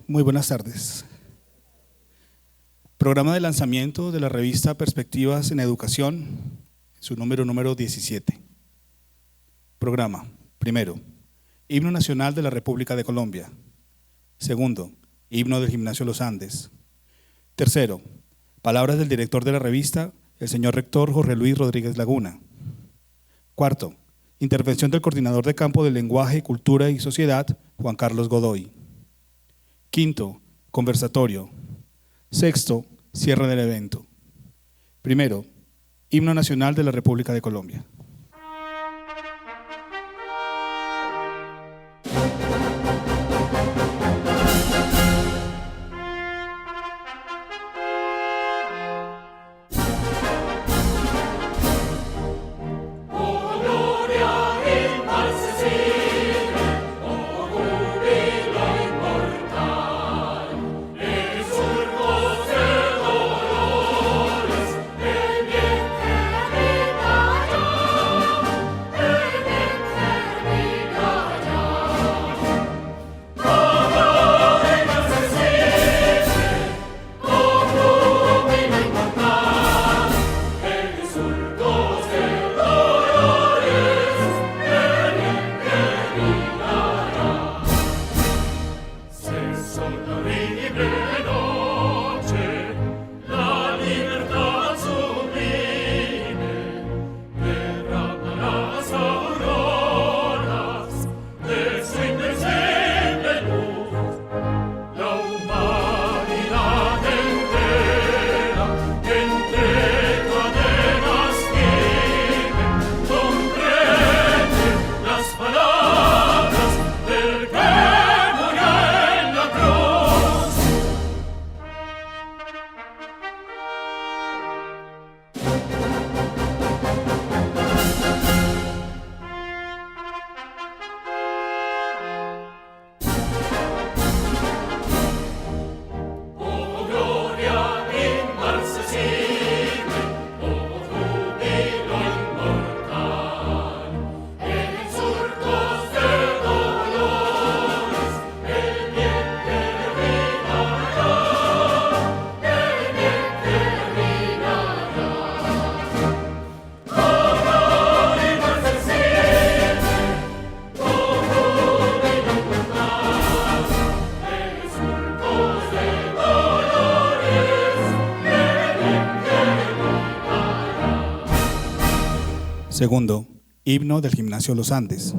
Muy buenas tardes. Programa de lanzamiento de la revista Perspectivas en Educación, su número 17. Programa: primero, Himno Nacional de la República de Colombia. Segundo, Himno del Gimnasio Los Andes. Tercero, palabras del director de la revista, el señor rector Jorge Luis Rodríguez Laguna. Cuarto, intervención del coordinador de campo de Lenguaje, Cultura y Sociedad, Juan Carlos Godoy. Quinto, conversatorio. Sexto, cierre del evento. Primero, Himno Nacional de la República de Colombia. Segundo, Himno del Gimnasio Los Andes.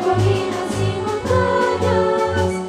Colinas y montañas,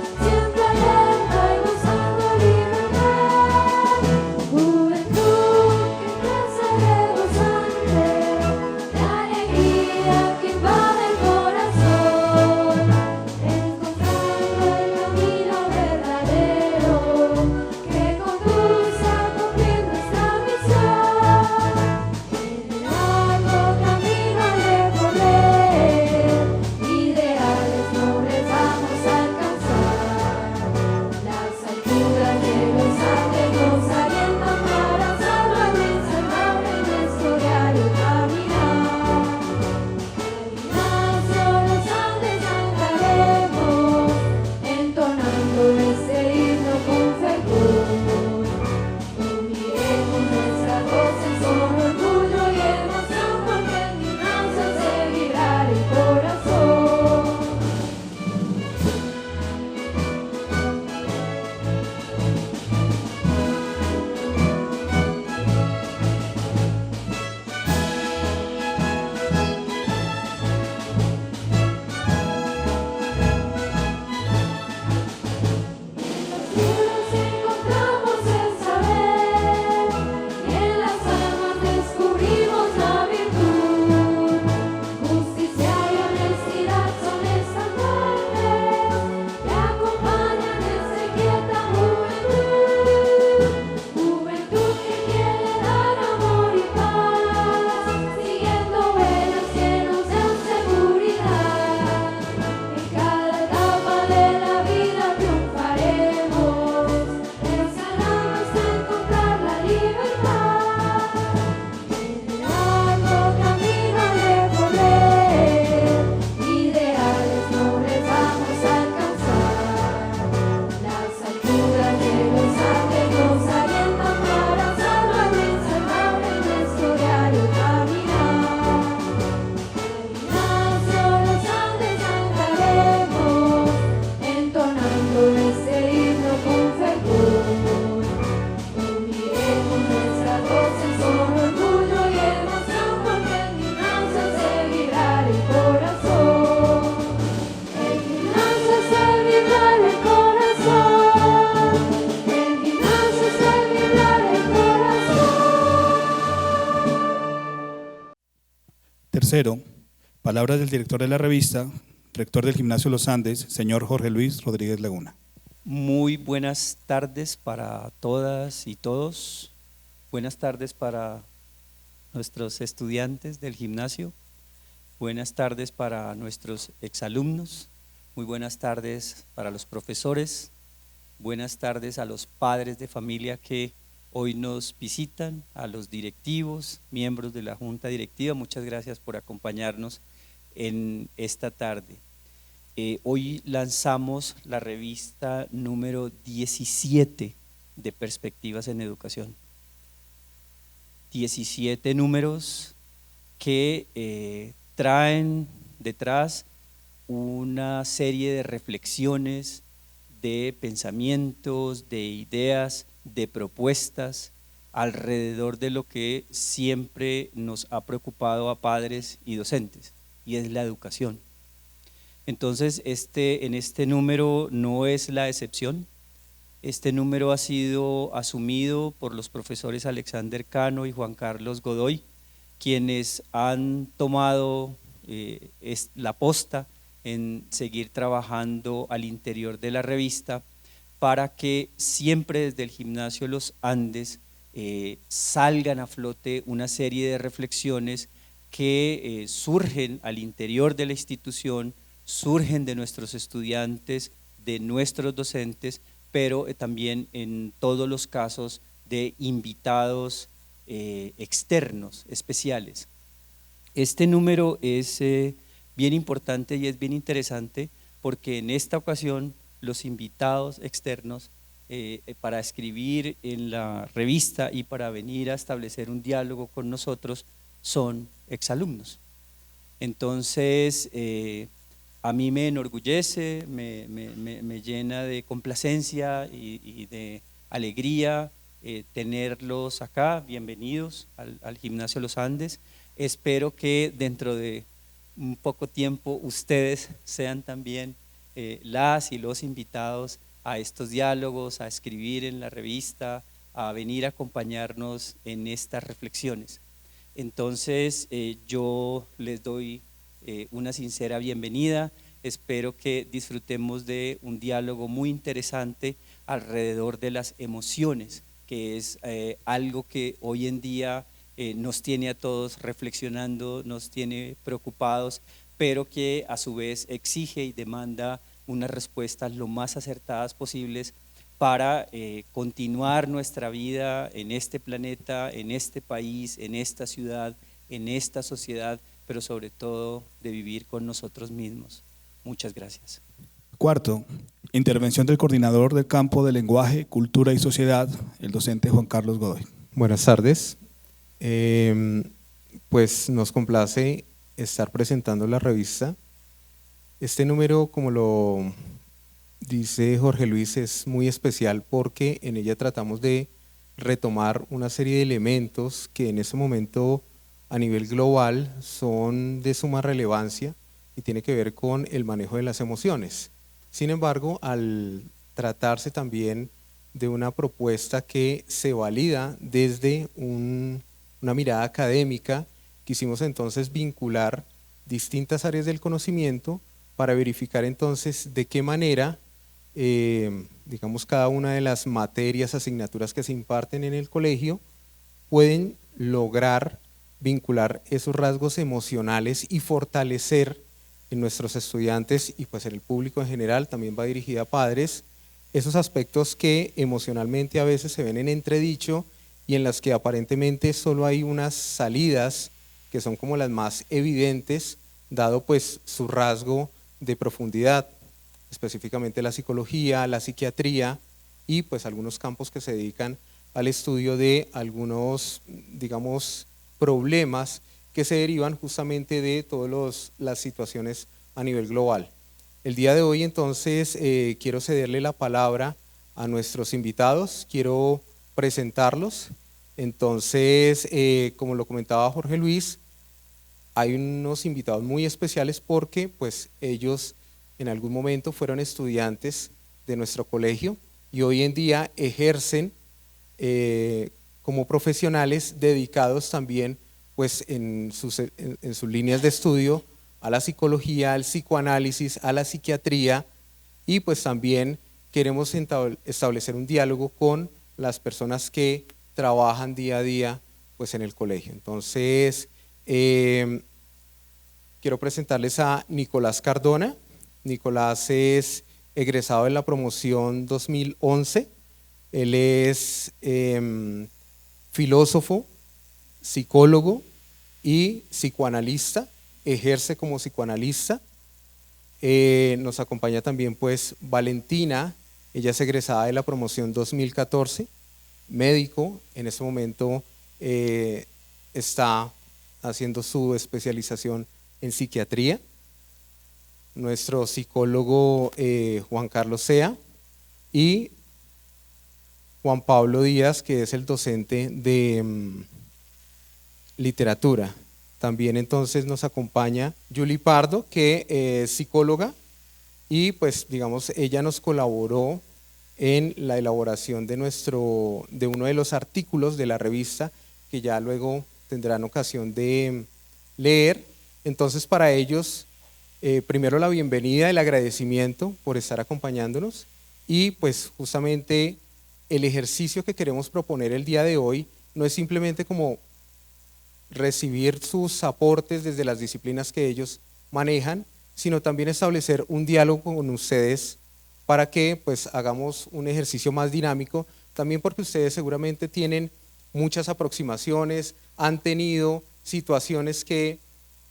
Tercero, palabras del director de la revista, rector del Gimnasio Los Andes, señor Jorge Luis Rodríguez Laguna. Muy buenas tardes para todas y todos. Buenas tardes para nuestros estudiantes del gimnasio. Buenas tardes para nuestros exalumnos. Muy buenas tardes para los profesores. Buenas tardes a los padres de familia que hoy nos visitan, a los directivos, miembros de la Junta Directiva. Muchas gracias por acompañarnos en esta tarde. Hoy lanzamos la revista número 17 de Perspectivas en Educación. 17 números que traen detrás una serie de reflexiones, de pensamientos, de ideas, de propuestas alrededor de lo que siempre nos ha preocupado a padres y docentes, y es la educación. Entonces, en este número no es la excepción. Este número ha sido asumido por los profesores Alexander Cano y Juan Carlos Godoy, quienes han tomado la posta en seguir trabajando al interior de la revista para que siempre desde el Gimnasio Los Andes salgan a flote una serie de reflexiones que surgen al interior de la institución, surgen de nuestros estudiantes, de nuestros docentes, pero también en todos los casos de invitados externos, especiales. Este número es bien importante y es bien interesante porque en esta ocasión los invitados externos para escribir en la revista y para venir a establecer un diálogo con nosotros son exalumnos. Entonces, a mí me enorgullece, me llena de complacencia y de alegría tenerlos acá. Bienvenidos al Gimnasio Los Andes. Espero que dentro de un poco tiempo ustedes sean también las y los invitados a estos diálogos, a escribir en la revista, a venir a acompañarnos en estas reflexiones. Entonces yo les doy una sincera bienvenida. Espero que disfrutemos de un diálogo muy interesante alrededor de las emociones, que es algo que hoy en día nos tiene a todos reflexionando, nos tiene preocupados, pero que a su vez exige y demanda unas respuestas lo más acertadas posibles para continuar nuestra vida en este planeta, en este país, en esta ciudad, en esta sociedad, pero sobre todo de vivir con nosotros mismos. Muchas gracias. Cuarto, intervención del coordinador del campo de lenguaje, cultura y sociedad, el docente Juan Carlos Godoy. Buenas tardes. Pues nos complace estar presentando la revista. Este número, como lo dice Jorge Luis, es muy especial porque en ella tratamos de retomar una serie de elementos que en este momento a nivel global son de suma relevancia y tiene que ver con el manejo de las emociones. Sin embargo, al tratarse también de una propuesta que se valida desde una mirada académica, quisimos entonces vincular distintas áreas del conocimiento para verificar entonces de qué manera, digamos, cada una de las materias, asignaturas que se imparten en el colegio pueden lograr vincular esos rasgos emocionales y fortalecer en nuestros estudiantes y pues en el público en general, también va dirigida a padres, esos aspectos que emocionalmente a veces se ven en entredicho y en las que aparentemente solo hay unas salidas que son como las más evidentes, dado pues su rasgo de profundidad, específicamente la psicología, la psiquiatría y pues algunos campos que se dedican al estudio de algunos, digamos, problemas que se derivan justamente de todas las situaciones a nivel global. El día de hoy entonces quiero cederle la palabra a nuestros invitados, quiero presentarlos. Entonces, como lo comentaba Jorge Luis, hay unos invitados muy especiales porque pues ellos en algún momento fueron estudiantes de nuestro colegio y hoy en día ejercen como profesionales dedicados también pues en sus líneas de estudio a la psicología, al psicoanálisis, a la psiquiatría, y pues también queremos establecer un diálogo con las personas que trabajan día a día pues en el colegio. Entonces, quiero presentarles a Nicolás Cardona. Nicolás es egresado de la promoción 2011. Él es filósofo, psicólogo y psicoanalista, ejerce como psicoanalista. Nos acompaña también pues Valentina, ella es egresada de la promoción 2014, médico, en este momento está haciendo su especialización en psiquiatría. Nuestro psicólogo Juan Carlos Sea y Juan Pablo Díaz, que es el docente de literatura. También entonces nos acompaña Julie Pardo, que es psicóloga y pues digamos ella nos colaboró en la elaboración de uno de los artículos de la revista que ya luego tendrán ocasión de leer. Entonces para ellos primero la bienvenida, el agradecimiento por estar acompañándonos y pues justamente el ejercicio que queremos proponer el día de hoy no es simplemente como recibir sus aportes desde las disciplinas que ellos manejan, sino también establecer un diálogo con ustedes para que pues hagamos un ejercicio más dinámico, también porque ustedes seguramente tienen muchas aproximaciones, han tenido situaciones que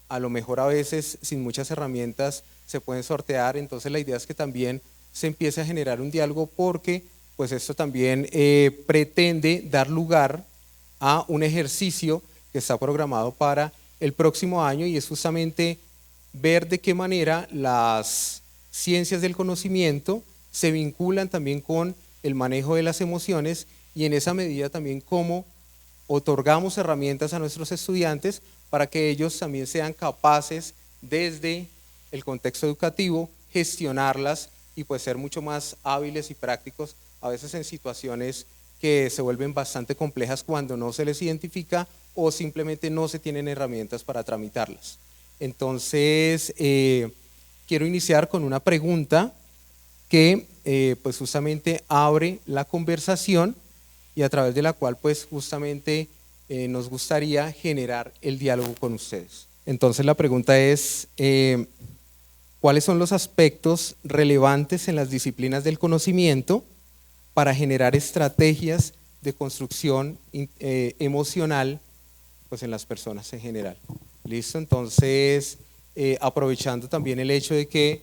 a lo mejor a veces sin muchas herramientas se pueden sortear, entonces la idea es que también se empiece a generar un diálogo porque pues esto también pretende dar lugar a un ejercicio que está programado para el próximo año y es justamente ver de qué manera las ciencias del conocimiento se vinculan también con el manejo de las emociones y en esa medida también cómo otorgamos herramientas a nuestros estudiantes para que ellos también sean capaces desde el contexto educativo gestionarlas y pues ser mucho más hábiles y prácticos a veces en situaciones que se vuelven bastante complejas cuando no se les identifica o simplemente no se tienen herramientas para tramitarlas. Entonces, quiero iniciar con una pregunta que pues justamente abre la conversación y a través de la cual pues justamente nos gustaría generar el diálogo con ustedes. Entonces la pregunta es, ¿cuáles son los aspectos relevantes en las disciplinas del conocimiento para generar estrategias de construcción emocional pues en las personas en general? ¿Listo? Entonces, aprovechando también el hecho de que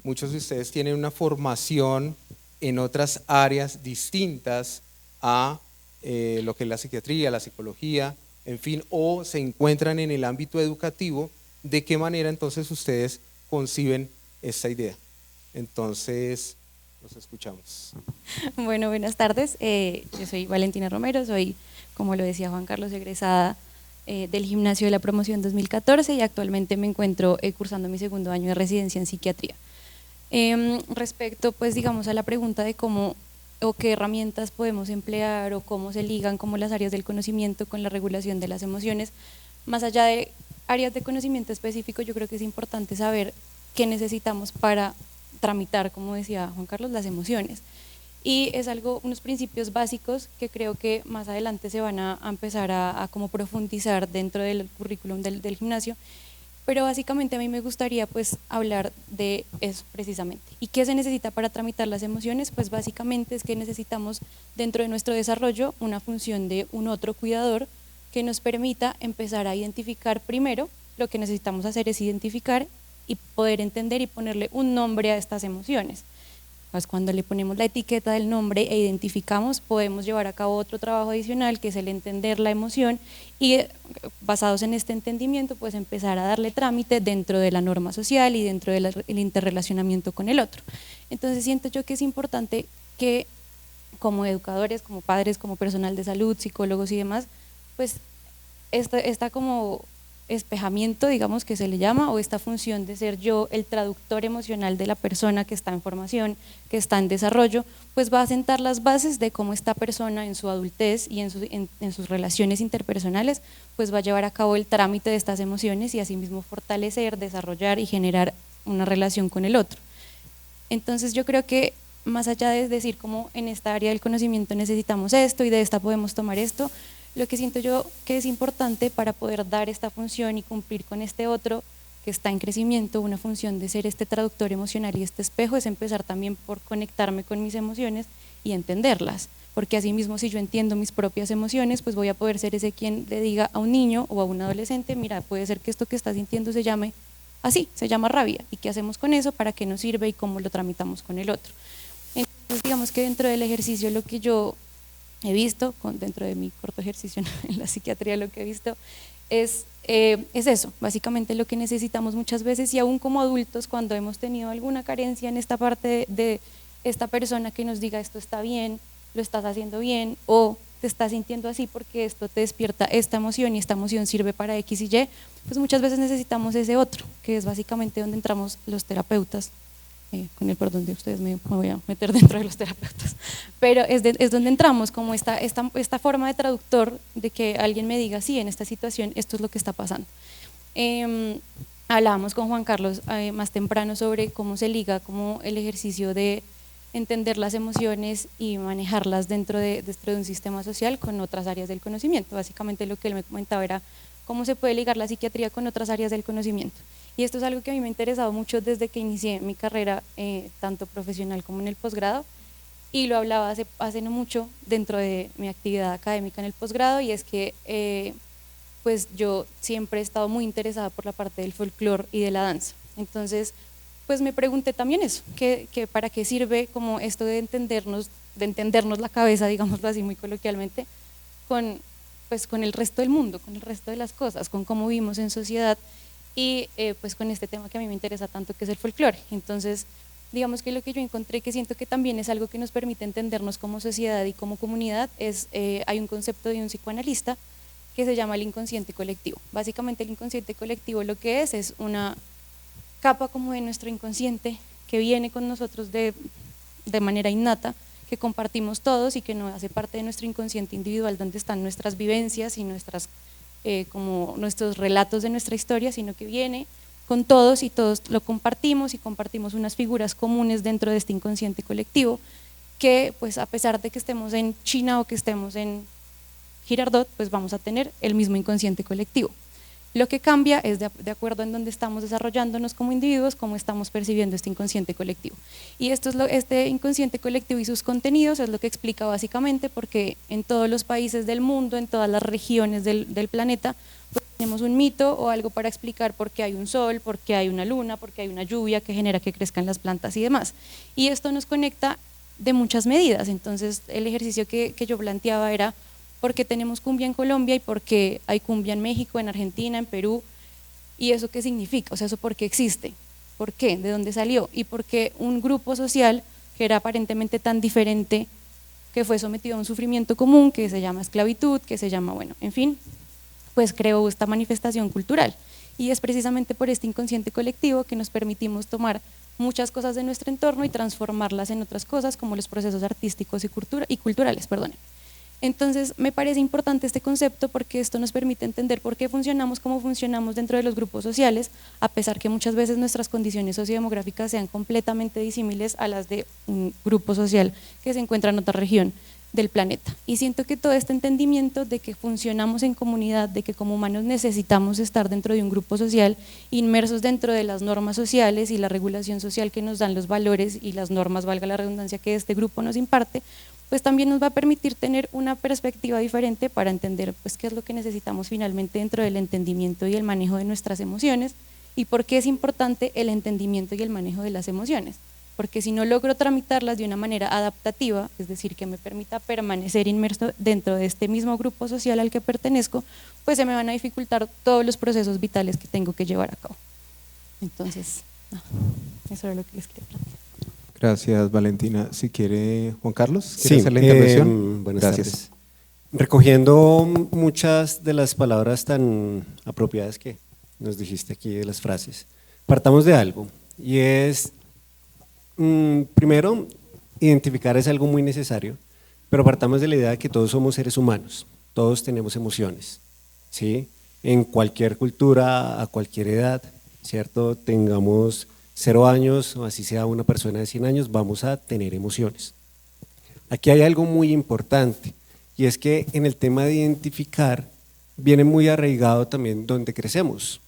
muchos de ustedes tienen una formación en otras áreas distintas a lo que es la psiquiatría, la psicología, en fin, o se encuentran en el ámbito educativo, ¿de qué manera entonces ustedes conciben esta idea? Entonces, los escuchamos. Bueno, buenas tardes. Yo soy Valentina Romero, soy, como lo decía Juan Carlos, egresada del gimnasio de la promoción 2014 y actualmente me encuentro cursando mi segundo año de residencia en psiquiatría. Respecto, pues digamos, a la pregunta de cómo o qué herramientas podemos emplear o cómo se ligan como las áreas del conocimiento con la regulación de las emociones, más allá de áreas de conocimiento específico, yo creo que es importante saber qué necesitamos para tramitar, como decía Juan Carlos, las emociones. Y es unos principios básicos que creo que más adelante se van a empezar a como profundizar dentro del currículum del gimnasio, pero básicamente a mí me gustaría pues hablar de eso precisamente. ¿Y qué se necesita para tramitar las emociones? Pues básicamente es que necesitamos dentro de nuestro desarrollo una función de un otro cuidador que nos permita empezar a identificar primero. Lo que necesitamos hacer es identificar y poder entender y ponerle un nombre a estas emociones. Pues cuando le ponemos la etiqueta del nombre e identificamos, podemos llevar a cabo otro trabajo adicional que es el entender la emoción y basados en este entendimiento pues empezar a darle trámite dentro de la norma social y dentro del interrelacionamiento con el otro. Entonces siento yo que es importante que como educadores, como padres, como personal de salud, psicólogos y demás, pues esta como espejamiento, digamos que se le llama, o esta función de ser yo el traductor emocional de la persona que está en formación, que está en desarrollo, pues va a sentar las bases de cómo esta persona en su adultez y en sus relaciones interpersonales pues va a llevar a cabo el trámite de estas emociones y asimismo fortalecer, desarrollar y generar una relación con el otro. Entonces yo creo que más allá de decir como en esta área del conocimiento necesitamos esto y de esta podemos tomar esto, lo que siento yo que es importante para poder dar esta función y cumplir con este otro que está en crecimiento, una función de ser este traductor emocional y este espejo, es empezar también por conectarme con mis emociones y entenderlas, porque así mismo si yo entiendo mis propias emociones, pues voy a poder ser ese quien le diga a un niño o a un adolescente, mira, puede ser que esto que estás sintiendo se llame así, se llama rabia, y qué hacemos con eso, para qué nos sirve y cómo lo tramitamos con el otro. Entonces digamos que dentro del ejercicio lo que yo he visto, dentro de mi corto ejercicio en la psiquiatría, lo que he visto es eso, básicamente lo que necesitamos muchas veces, y aún como adultos cuando hemos tenido alguna carencia en esta parte de esta persona que nos diga esto está bien, lo estás haciendo bien, o te estás sintiendo así porque esto te despierta esta emoción y esta emoción sirve para X y Y, pues muchas veces necesitamos ese otro, que es básicamente donde entramos los terapeutas. Con el perdón de ustedes me voy a meter dentro de los terapeutas, pero es donde entramos, como esta forma de traductor de que alguien me diga, sí, en esta situación esto es lo que está pasando. Hablábamos con Juan Carlos más temprano sobre cómo se liga como el ejercicio de entender las emociones y manejarlas dentro de un sistema social con otras áreas del conocimiento. Básicamente lo que él me comentaba era cómo se puede ligar la psiquiatría con otras áreas del conocimiento. Y esto es algo que a mí me ha interesado mucho desde que inicié mi carrera, tanto profesional como en el posgrado, y lo hablaba hace no mucho dentro de mi actividad académica en el posgrado, y es que pues yo siempre he estado muy interesada por la parte del folclore y de la danza. Entonces, pues me pregunté también eso, que para qué sirve como esto de entendernos la cabeza, digámoslo así muy coloquialmente, con el resto del mundo, con el resto de las cosas, con cómo vivimos en sociedad, y pues con este tema que a mí me interesa tanto, que es el folclore. Entonces digamos que lo que yo encontré, que siento que también es algo que nos permite entendernos como sociedad y como comunidad, es hay un concepto de un psicoanalista que se llama el inconsciente colectivo. Básicamente el inconsciente colectivo lo que es una capa como de nuestro inconsciente que viene con nosotros de manera innata, que compartimos todos y que no hace parte de nuestro inconsciente individual donde están nuestras vivencias y como nuestros relatos de nuestra historia, sino que viene con todos y todos lo compartimos y compartimos unas figuras comunes dentro de este inconsciente colectivo que pues a pesar de que estemos en China o que estemos en Girardot, pues vamos a tener el mismo inconsciente colectivo. Lo que cambia es de acuerdo en donde estamos desarrollándonos como individuos, cómo estamos percibiendo este inconsciente colectivo. Y este inconsciente colectivo y sus contenidos es lo que explica básicamente porque en todos los países del mundo, en todas las regiones del planeta, pues tenemos un mito o algo para explicar por qué hay un sol, por qué hay una luna, por qué hay una lluvia que genera que crezcan las plantas y demás. Y esto nos conecta de muchas medidas. Entonces el ejercicio que yo planteaba era por qué tenemos cumbia en Colombia y por qué hay cumbia en México, en Argentina, en Perú, y eso qué significa, o sea, eso por qué existe, por qué, de dónde salió, y por qué un grupo social que era aparentemente tan diferente, que fue sometido a un sufrimiento común, que se llama esclavitud, que se llama, bueno, en fin, pues creó esta manifestación cultural. Y es precisamente por este inconsciente colectivo que nos permitimos tomar muchas cosas de nuestro entorno y transformarlas en otras cosas, como los procesos artísticos y culturales, perdonen. Entonces me parece importante este concepto porque esto nos permite entender por qué funcionamos como funcionamos dentro de los grupos sociales, a pesar que muchas veces nuestras condiciones sociodemográficas sean completamente disímiles a las de un grupo social que se encuentra en otra región del planeta. Y siento que todo este entendimiento de que funcionamos en comunidad, de que como humanos necesitamos estar dentro de un grupo social, inmersos dentro de las normas sociales y la regulación social que nos dan los valores y las normas, valga la redundancia, que este grupo nos imparte, pues también nos va a permitir tener una perspectiva diferente para entender pues qué es lo que necesitamos finalmente dentro del entendimiento y el manejo de nuestras emociones y por qué es importante el entendimiento y el manejo de las emociones, porque si no logro tramitarlas de una manera adaptativa, es decir, que me permita permanecer inmerso dentro de este mismo grupo social al que pertenezco, pues se me van a dificultar todos los procesos vitales que tengo que llevar a cabo. Entonces, eso era lo que les quería plantear. Gracias, Valentina. Si quiere, Juan Carlos, Sí, ¿quiere hacer la intervención? Buenas Gracias. tardes. Recogiendo muchas de las palabras tan apropiadas que nos dijiste aquí de las frases, partamos de algo y es, primero, identificar es algo muy necesario, pero partamos de la idea de que todos somos seres humanos, todos tenemos emociones, ¿sí? En cualquier cultura, a cualquier edad, ¿cierto? Tengamos 0 años o así sea una persona de 100 años, vamos a tener emociones. Aquí hay algo muy importante y es que en el tema de identificar viene muy arraigado también donde crecemos,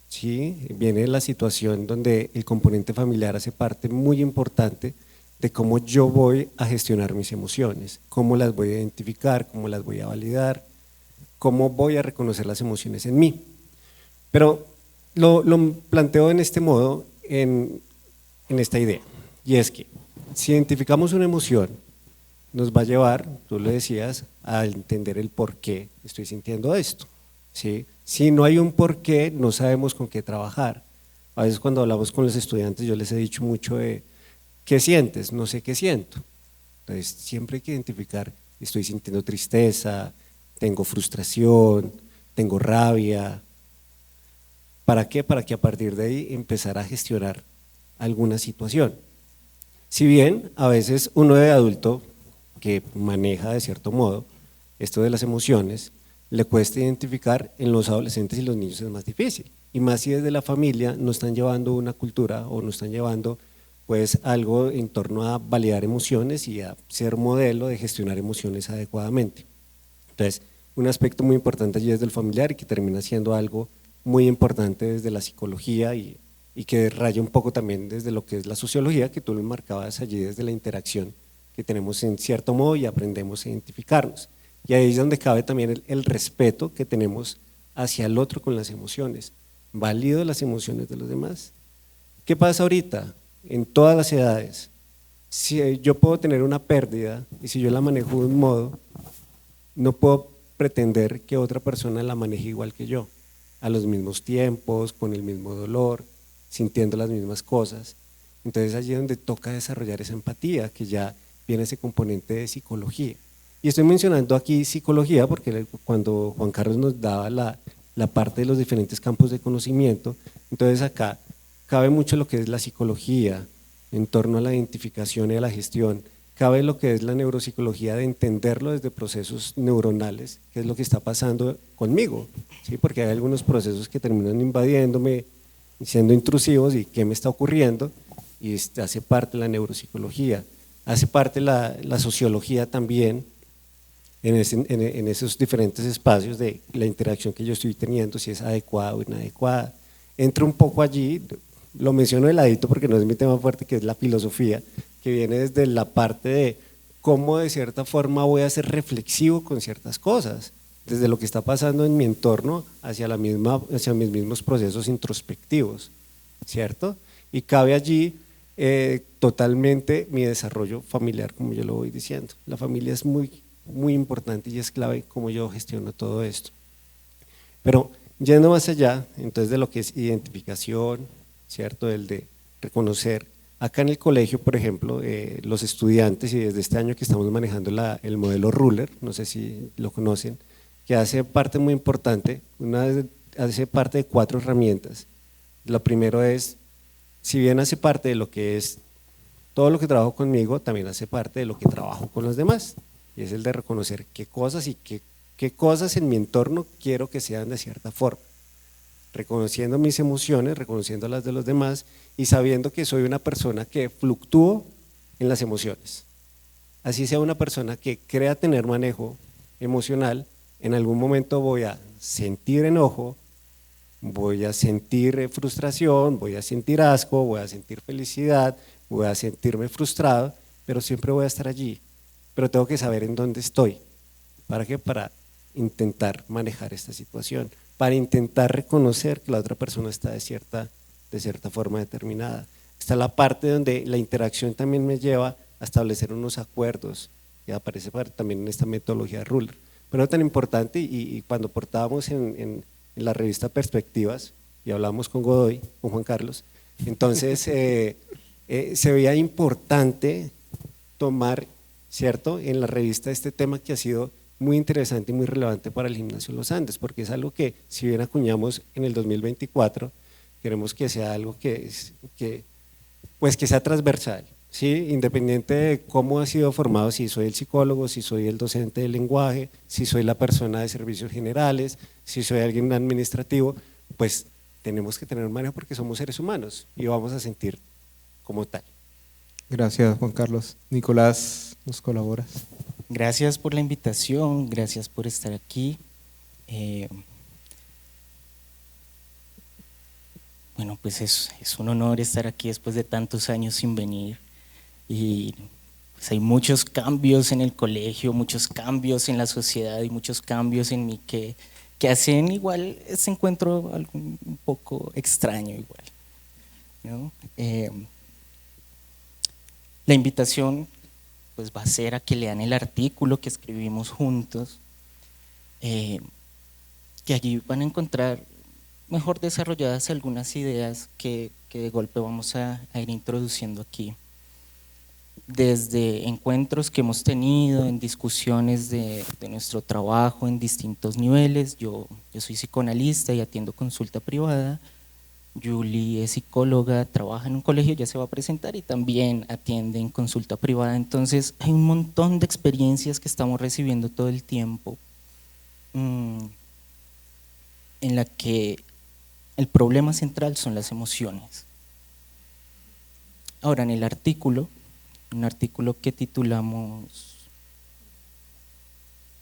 ¿sí? Viene la situación donde el componente familiar hace parte muy importante de cómo yo voy a gestionar mis emociones, cómo las voy a identificar, cómo las voy a validar, cómo voy a reconocer las emociones en mí. Pero lo planteo en este modo, en esta idea, y es que si identificamos una emoción, nos va a llevar, tú lo decías, a entender el por qué estoy sintiendo esto, ¿sí? Si no hay un por qué, no sabemos con qué trabajar. A veces cuando hablamos con los estudiantes, yo les he dicho mucho de, ¿qué sientes? No sé qué siento. Entonces, siempre hay que identificar, estoy sintiendo tristeza, tengo frustración, tengo rabia. ¿Para qué? Para que a partir de ahí empezar a gestionar alguna situación. Si bien a veces uno de adulto que maneja de cierto modo esto de las emociones, le cuesta identificar, en los adolescentes y los niños es más difícil. Y más si desde la familia no están llevando una cultura o no están llevando pues algo en torno a validar emociones y a ser modelo de gestionar emociones adecuadamente. Entonces, un aspecto muy importante allí desde el familiar y que termina siendo algo muy importante desde la psicología y que raya un poco también desde lo que es la sociología, que tú lo marcabas allí desde la interacción que tenemos en cierto modo y aprendemos a identificarnos. Y ahí es donde cabe también el respeto que tenemos hacia el otro con las emociones. ¿Valido las emociones de los demás? ¿Qué pasa ahorita? En todas las edades, si yo puedo tener una pérdida y si yo la manejo de un modo, no puedo pretender que otra persona la maneje igual que yo, a los mismos tiempos, con el mismo dolor, sintiendo las mismas cosas. Entonces allí es donde toca desarrollar esa empatía, que ya viene ese componente de psicología. Y estoy mencionando aquí psicología porque cuando Juan Carlos nos daba la parte de los diferentes campos de conocimiento, entonces acá cabe mucho lo que es la psicología en torno a la identificación y a la gestión, cabe lo que es la neuropsicología de entenderlo desde procesos neuronales, qué es lo que está pasando conmigo, ¿sí? Porque hay algunos procesos que terminan invadiéndome, siendo intrusivos y qué me está ocurriendo, y hace parte la neuropsicología, hace parte la sociología también, en esos diferentes espacios de la interacción que yo estoy teniendo, si es adecuada o inadecuada. Entro un poco allí, lo menciono de ladito porque no es mi tema fuerte, que es la filosofía, que viene desde la parte de cómo de cierta forma voy a ser reflexivo con ciertas cosas, desde lo que está pasando en mi entorno hacia mis mismos procesos introspectivos, ¿cierto? Y cabe allí totalmente mi desarrollo familiar, como yo lo voy diciendo. La familia es muy importante y es clave cómo yo gestiono todo esto. Pero yendo más allá, entonces, de lo que es identificación, ¿cierto? El de reconocer. Acá en el colegio, por ejemplo, los estudiantes, y desde este año que estamos manejando el modelo Ruler, no sé si lo conocen, que hace parte muy importante, hace parte de 4 herramientas. Lo primero es, si bien hace parte de lo que es todo lo que trabajo conmigo, también hace parte de lo que trabajo con los demás, y es el de reconocer qué cosas y qué cosas en mi entorno quiero que sean de cierta forma, reconociendo mis emociones, reconociendo las de los demás y sabiendo que soy una persona que fluctúo en las emociones. Así sea una persona que crea tener manejo emocional, en algún momento voy a sentir enojo, voy a sentir frustración, voy a sentir asco, voy a sentir felicidad, voy a sentirme frustrado, pero siempre voy a estar allí. Pero tengo que saber en dónde estoy. ¿Para qué? Para intentar manejar esta situación, para intentar reconocer que la otra persona está de cierta forma determinada. Está la parte donde la interacción también me lleva a establecer unos acuerdos, que aparece también en esta metodología de Ruler. Pero no tan importante, y cuando portábamos en la revista Perspectivas, y hablábamos con Godoy, con Juan Carlos, entonces se veía importante tomar, ¿cierto?, en la revista este tema que ha sido muy interesante y muy relevante para el Gimnasio Los Andes, porque es algo que, si bien acuñamos en el 2024, queremos que sea algo que sea transversal, ¿sí? Independiente de cómo ha sido formado, si soy el psicólogo, si soy el docente de lenguaje, si soy la persona de servicios generales, si soy alguien administrativo, pues tenemos que tener un manejo porque somos seres humanos y vamos a sentir como tal. Gracias, Juan Carlos. Nicolás, ¿nos colaboras? Gracias por la invitación, gracias por estar aquí. Bueno, pues es un honor estar aquí después de tantos años sin venir, y pues hay muchos cambios en el colegio, muchos cambios en la sociedad y muchos cambios en mí que hacen igual ese encuentro algo un poco extraño igual, ¿no? La invitación pues va a ser a que lean el artículo que escribimos juntos, que allí van a encontrar mejor desarrolladas algunas ideas que de golpe vamos a ir introduciendo aquí. Desde encuentros que hemos tenido, en discusiones de nuestro trabajo en distintos niveles. Yo soy psicoanalista y atiendo consulta privada. Julie es psicóloga, trabaja en un colegio, ya se va a presentar y también atiende en consulta privada. Entonces hay un montón de experiencias que estamos recibiendo todo el tiempo, en la que el problema central son las emociones. Ahora, en el artículo, un artículo que titulamos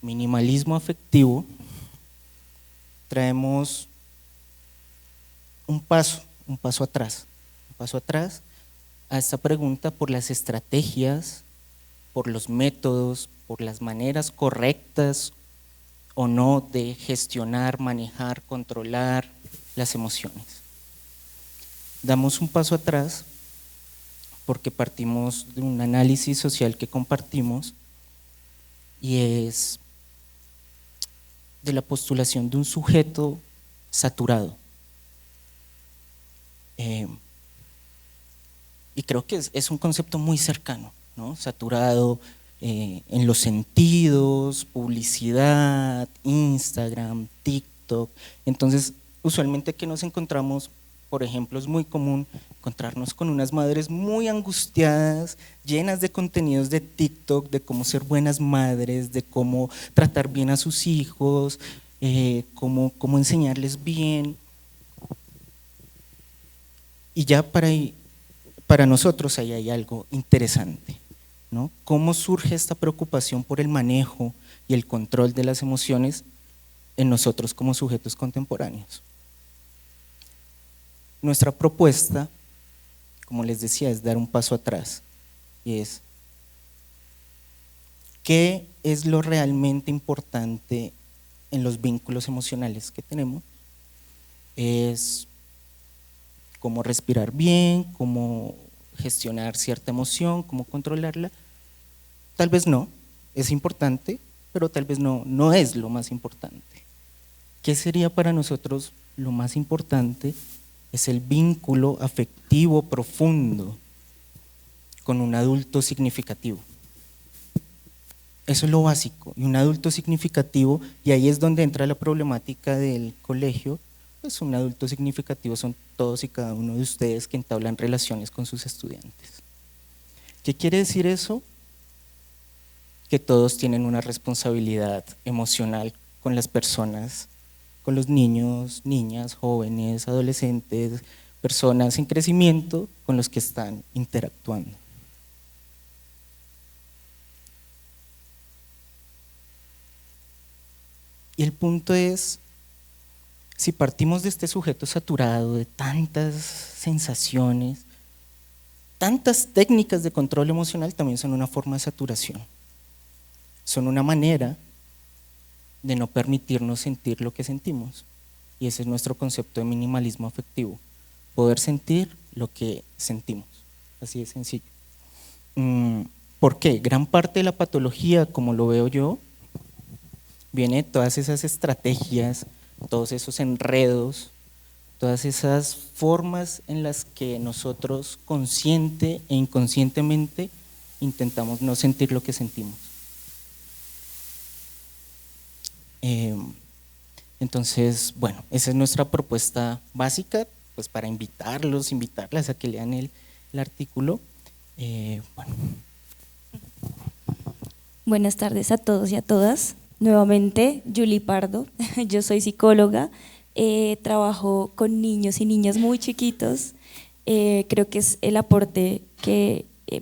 Minimalismo afectivo, traemos un paso atrás a esta pregunta por las estrategias, por los métodos, por las maneras correctas o no de gestionar, manejar, controlar las emociones. Damos un paso atrás porque partimos de un análisis social que compartimos, y es de la postulación de un sujeto saturado. Y creo que es un concepto muy cercano, ¿no? Saturado en los sentidos, publicidad, Instagram, TikTok. Entonces, usualmente que nos encontramos, por ejemplo, es muy común encontrarnos con unas madres muy angustiadas, llenas de contenidos de TikTok, de cómo ser buenas madres, de cómo tratar bien a sus hijos, cómo enseñarles bien. Y ya para nosotros ahí hay algo interesante, ¿no? ¿Cómo surge esta preocupación por el manejo y el control de las emociones en nosotros como sujetos contemporáneos? Nuestra propuesta, como les decía, es dar un paso atrás, y es ¿qué es lo realmente importante en los vínculos emocionales que tenemos? Es cómo respirar bien, cómo gestionar cierta emoción, cómo controlarla. Tal vez no, es importante, pero tal vez no es lo más importante. ¿Qué sería para nosotros lo más importante? Es el vínculo afectivo profundo con un adulto significativo. Eso es lo básico, y un adulto significativo, y ahí es donde entra la problemática del colegio. Pues un adulto significativo son todos y cada uno de ustedes que entablan relaciones con sus estudiantes. ¿Qué quiere decir eso? Que todos tienen una responsabilidad emocional con las personas, con los niños, niñas, jóvenes, adolescentes, personas en crecimiento con los que están interactuando. Y el punto es, si partimos de este sujeto saturado de tantas sensaciones, tantas técnicas de control emocional también son una forma de saturación. Son una manera de no permitirnos sentir lo que sentimos. Y ese es nuestro concepto de minimalismo afectivo. Poder sentir lo que sentimos. Así de sencillo. ¿Por qué? Gran parte de la patología, como lo veo yo, viene de todas esas estrategias, todos esos enredos, todas esas formas en las que nosotros consciente e inconscientemente intentamos no sentir lo que sentimos. Entonces, bueno, esa es nuestra propuesta básica, pues para invitarlas a que lean el artículo. Bueno. Buenas tardes a todos y a todas. Nuevamente, Julie Pardo. Yo soy psicóloga, trabajo con niños y niñas muy chiquitos. Creo que es el aporte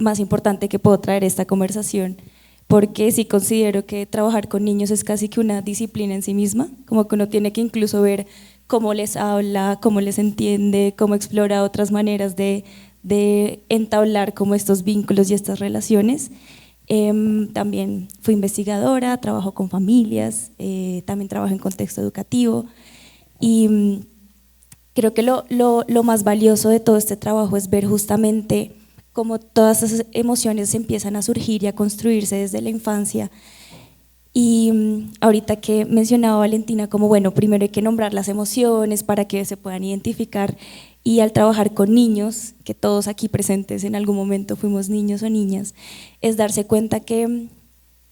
más importante que puedo traer a esta conversación, porque sí considero que trabajar con niños es casi que una disciplina en sí misma, como que uno tiene que incluso ver cómo les habla, cómo les entiende, cómo explora otras maneras de entablar como estos vínculos y estas relaciones. También fui investigadora, trabajo con familias, también trabajo en contexto educativo y creo que lo más valioso de todo este trabajo es ver justamente cómo todas esas emociones empiezan a surgir y a construirse desde la infancia. Y ahorita que mencionaba Valentina, como bueno, primero hay que nombrar las emociones para que se puedan identificar, y al trabajar con niños, que todos aquí presentes en algún momento fuimos niños o niñas, es darse cuenta que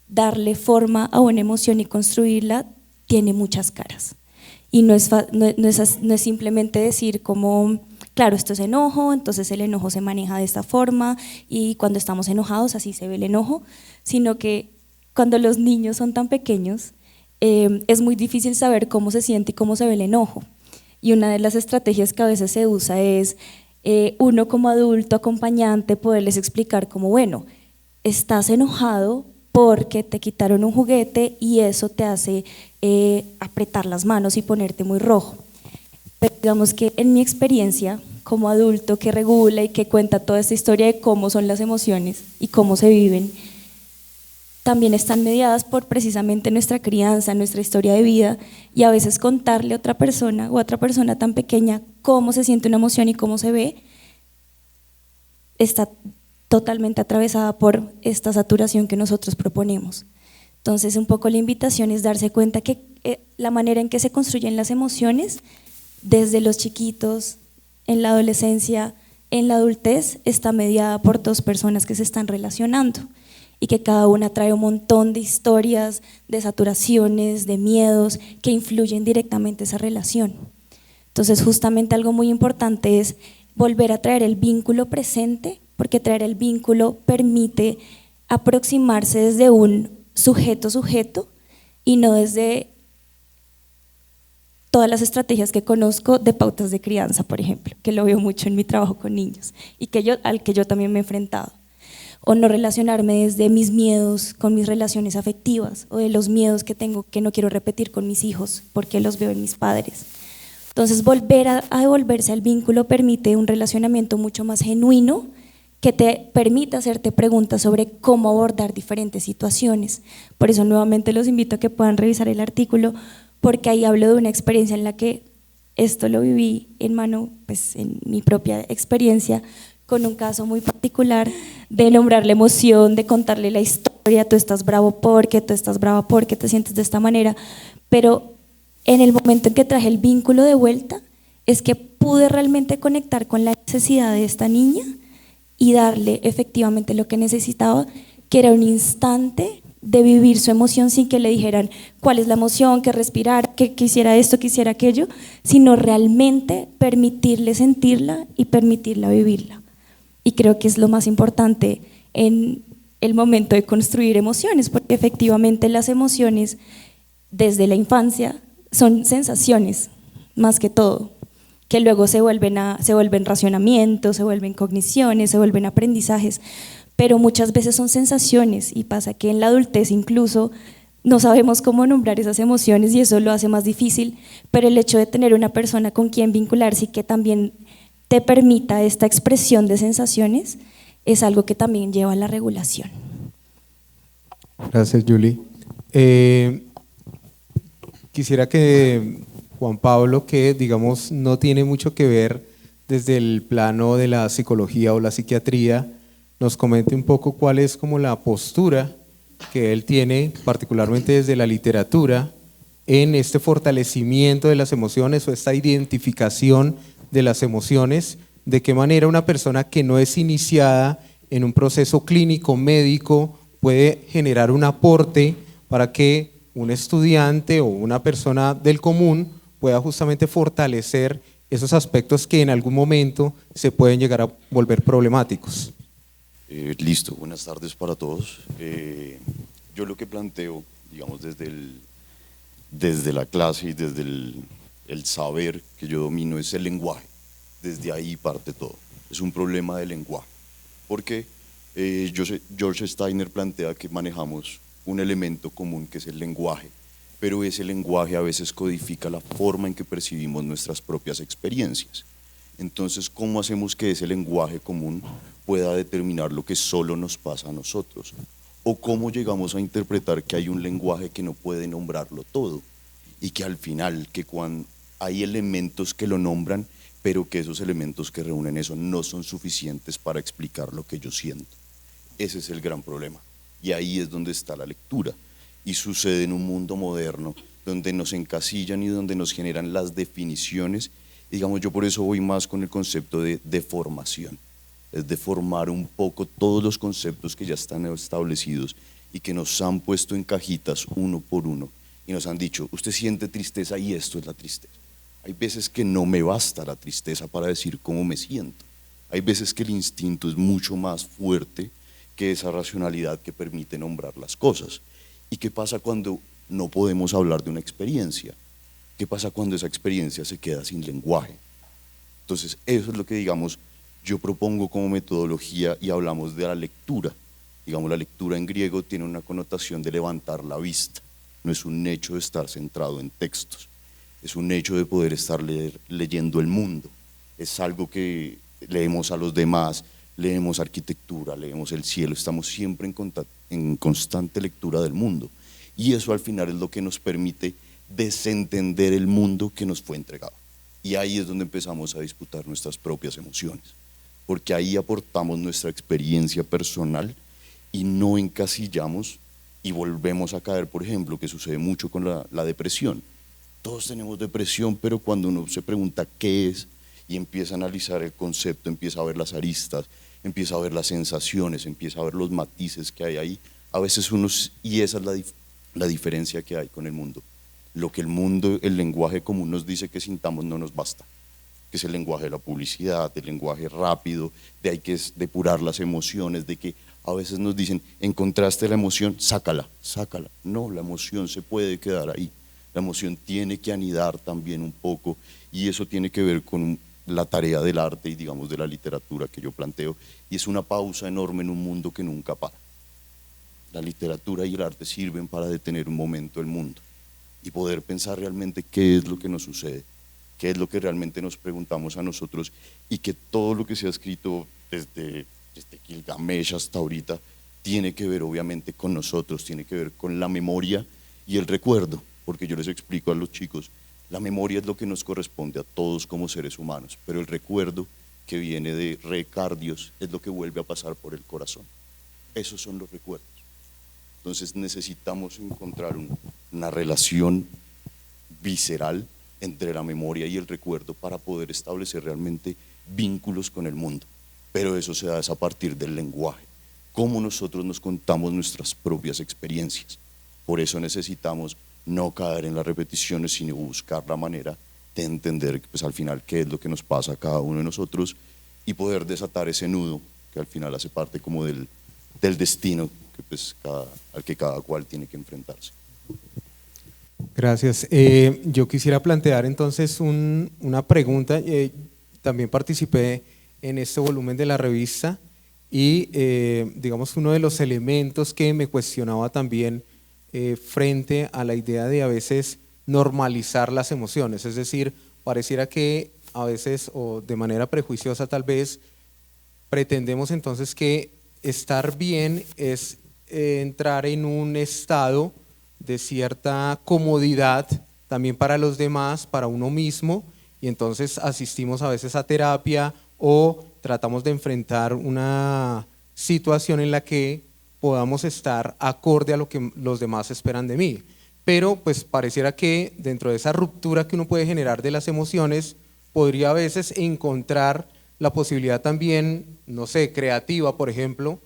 darle forma a una emoción y construirla tiene muchas caras. Y no es simplemente decir como, claro, esto es enojo, entonces el enojo se maneja de esta forma y cuando estamos enojados así se ve el enojo, sino que cuando los niños son tan pequeños es muy difícil saber cómo se siente y cómo se ve el enojo. Y una de las estrategias que a veces se usa es uno como adulto acompañante poderles explicar como, bueno, estás enojado porque te quitaron un juguete y eso te hace apretar las manos y ponerte muy rojo. Pero digamos que en mi experiencia como adulto que regula y que cuenta toda esta historia de cómo son las emociones y cómo se viven, también están mediadas por precisamente nuestra crianza, nuestra historia de vida, y a veces contarle a otra persona o a otra persona tan pequeña cómo se siente una emoción y cómo se ve, está totalmente atravesada por esta saturación que nosotros proponemos. Entonces, un poco la invitación es darse cuenta que la manera en que se construyen las emociones, desde los chiquitos, en la adolescencia, en la adultez, está mediada por dos personas que se están relacionando, y que cada una trae un montón de historias, de saturaciones, de miedos que influyen directamente esa relación. Entonces, justamente algo muy importante es volver a traer el vínculo presente, porque traer el vínculo permite aproximarse desde un sujeto y no desde todas las estrategias que conozco de pautas de crianza, por ejemplo, que lo veo mucho en mi trabajo con niños y al que yo también me he enfrentado. O no relacionarme desde mis miedos con mis relaciones afectivas, o de los miedos que tengo que no quiero repetir con mis hijos porque los veo en mis padres. Entonces, volver a devolverse al vínculo permite un relacionamiento mucho más genuino, que te permite hacerte preguntas sobre cómo abordar diferentes situaciones. Por eso nuevamente los invito a que puedan revisar el artículo, porque ahí hablo de una experiencia en la que esto lo viví en mano, pues en mi propia experiencia, con un caso muy particular de nombrar la emoción, de contarle la historia, tú estás bravo porque, tú estás brava porque te sientes de esta manera, pero en el momento en que traje el vínculo de vuelta, es que pude realmente conectar con la necesidad de esta niña y darle efectivamente lo que necesitaba, que era un instante de vivir su emoción sin que le dijeran cuál es la emoción, que respirar, que quisiera esto, quisiera aquello, sino realmente permitirle sentirla y permitirla vivirla. Y creo que es lo más importante en el momento de construir emociones, porque efectivamente las emociones desde la infancia son sensaciones, más que todo, que luego se vuelven racionamientos, se vuelven cogniciones, se vuelven aprendizajes, pero muchas veces son sensaciones, y pasa que en la adultez incluso no sabemos cómo nombrar esas emociones y eso lo hace más difícil, pero el hecho de tener una persona con quien vincularse y que también te permita esta expresión de sensaciones es algo que también lleva a la regulación. Gracias, Julie. Quisiera que Juan Pablo, que digamos no tiene mucho que ver desde el plano de la psicología o la psiquiatría, nos comente un poco cuál es como la postura que él tiene, particularmente desde la literatura, en este fortalecimiento de las emociones o esta identificación de las emociones, de qué manera una persona que no es iniciada en un proceso clínico médico puede generar un aporte para que un estudiante o una persona del común pueda justamente fortalecer esos aspectos que en algún momento se pueden llegar a volver problemáticos. Listo, buenas tardes para todos. Yo lo que planteo, digamos, desde la clase y desde el saber que yo domino es el lenguaje. Desde ahí parte todo. Es un problema de lenguaje. Porque George Steiner plantea que manejamos un elemento común que es el lenguaje, pero ese lenguaje a veces codifica la forma en que percibimos nuestras propias experiencias. Entonces, ¿cómo hacemos que ese lenguaje común pueda determinar lo que solo nos pasa a nosotros? ¿O cómo llegamos a interpretar que hay un lenguaje que no puede nombrarlo todo? Y que al final, que cuando hay elementos que lo nombran, pero que esos elementos que reúnen eso no son suficientes para explicar lo que yo siento. Ese es el gran problema. Y ahí es donde está la lectura. Y sucede en un mundo moderno donde nos encasillan y donde nos generan las definiciones. Digamos, yo por eso voy más con el concepto de deformación. Es deformar un poco todos los conceptos que ya están establecidos y que nos han puesto en cajitas uno por uno y nos han dicho, usted siente tristeza y esto es la tristeza. Hay veces que no me basta la tristeza para decir cómo me siento. Hay veces que el instinto es mucho más fuerte que esa racionalidad que permite nombrar las cosas. ¿Y qué pasa cuando no podemos hablar de una experiencia? ¿Qué pasa cuando esa experiencia se queda sin lenguaje? Entonces, eso es lo que, digamos, yo propongo como metodología y hablamos de la lectura. Digamos, la lectura en griego tiene una connotación de levantar la vista. No es un hecho de estar centrado en textos. Es un hecho de poder estar leyendo el mundo. Es algo que leemos a los demás, leemos arquitectura, leemos el cielo, estamos siempre en constante lectura del mundo. Y eso al final es lo que nos permite desentender el mundo que nos fue entregado. Y ahí es donde empezamos a disputar nuestras propias emociones, porque ahí aportamos nuestra experiencia personal y no encasillamos y volvemos a caer, por ejemplo, que sucede mucho con la depresión. Todos tenemos depresión, pero cuando uno se pregunta qué es y empieza a analizar el concepto, empieza a ver las aristas, empieza a ver las sensaciones, empieza a ver los matices que hay ahí, a veces y esa es la diferencia que hay con el mundo. Lo que el mundo, el lenguaje común nos dice que sintamos no nos basta, que es el lenguaje de la publicidad, el lenguaje rápido, de hay que depurar las emociones, de que a veces nos dicen, encontraste la emoción, sácala. No, la emoción se puede quedar ahí. La emoción tiene que anidar también un poco y eso tiene que ver con la tarea del arte y digamos de la literatura que yo planteo y es una pausa enorme en un mundo que nunca para. La literatura y el arte sirven para detener un momento el mundo y poder pensar realmente qué es lo que nos sucede, qué es lo que realmente nos preguntamos a nosotros y que todo lo que se ha escrito desde Gilgamesh hasta ahorita tiene que ver obviamente con nosotros, tiene que ver con la memoria y el recuerdo. Porque yo les explico a los chicos, la memoria es lo que nos corresponde a todos como seres humanos, pero el recuerdo que viene de recardios es lo que vuelve a pasar por el corazón. Esos son los recuerdos. Entonces necesitamos encontrar una relación visceral entre la memoria y el recuerdo para poder establecer realmente vínculos con el mundo. Pero eso se da a partir del lenguaje, cómo nosotros nos contamos nuestras propias experiencias. Por eso necesitamos no caer en las repeticiones, sino buscar la manera de entender pues, al final qué es lo que nos pasa a cada uno de nosotros y poder desatar ese nudo que al final hace parte como del destino que, pues, al que cada cual tiene que enfrentarse. Gracias. Yo quisiera plantear entonces una pregunta. También participé en este volumen de la revista y digamos uno de los elementos que me cuestionaba también frente a la idea de a veces normalizar las emociones, es decir, pareciera que a veces o de manera prejuiciosa tal vez pretendemos entonces que estar bien es entrar en un estado de cierta comodidad también para los demás, para uno mismo, y entonces asistimos a veces a terapia o tratamos de enfrentar una situación en la que podamos estar acorde a lo que los demás esperan de mí. Pero pues pareciera que dentro de esa ruptura que uno puede generar de las emociones, podría a veces encontrar la posibilidad también, no sé, creativa, por ejemplo,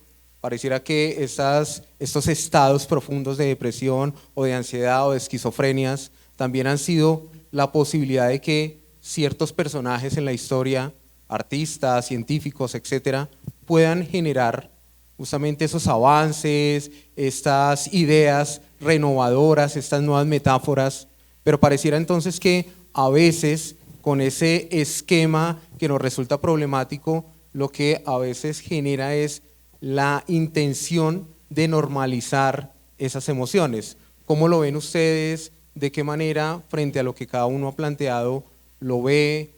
Pareciera que estos estados profundos de depresión o de ansiedad o de esquizofrenias también han sido la posibilidad de que ciertos personajes en la historia, artistas, científicos, etcétera, puedan generar justamente esos avances, estas ideas renovadoras, estas nuevas metáforas, pero pareciera entonces que a veces con ese esquema que nos resulta problemático, lo que a veces genera es la intención de normalizar esas emociones. ¿Cómo lo ven ustedes? ¿De qué manera, frente a lo que cada uno ha planteado, lo ve?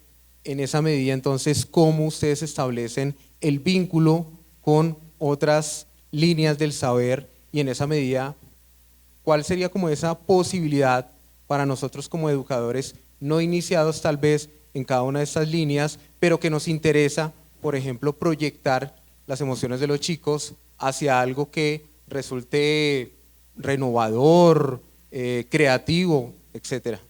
En esa medida, entonces, ¿cómo ustedes establecen el vínculo con otras líneas del saber? Y en esa medida, ¿cuál sería como esa posibilidad para nosotros como educadores, no iniciados tal vez en cada una de estas líneas, pero que nos interesa, por ejemplo, proyectar las emociones de los chicos hacia algo que resulte renovador, creativo, etcétera?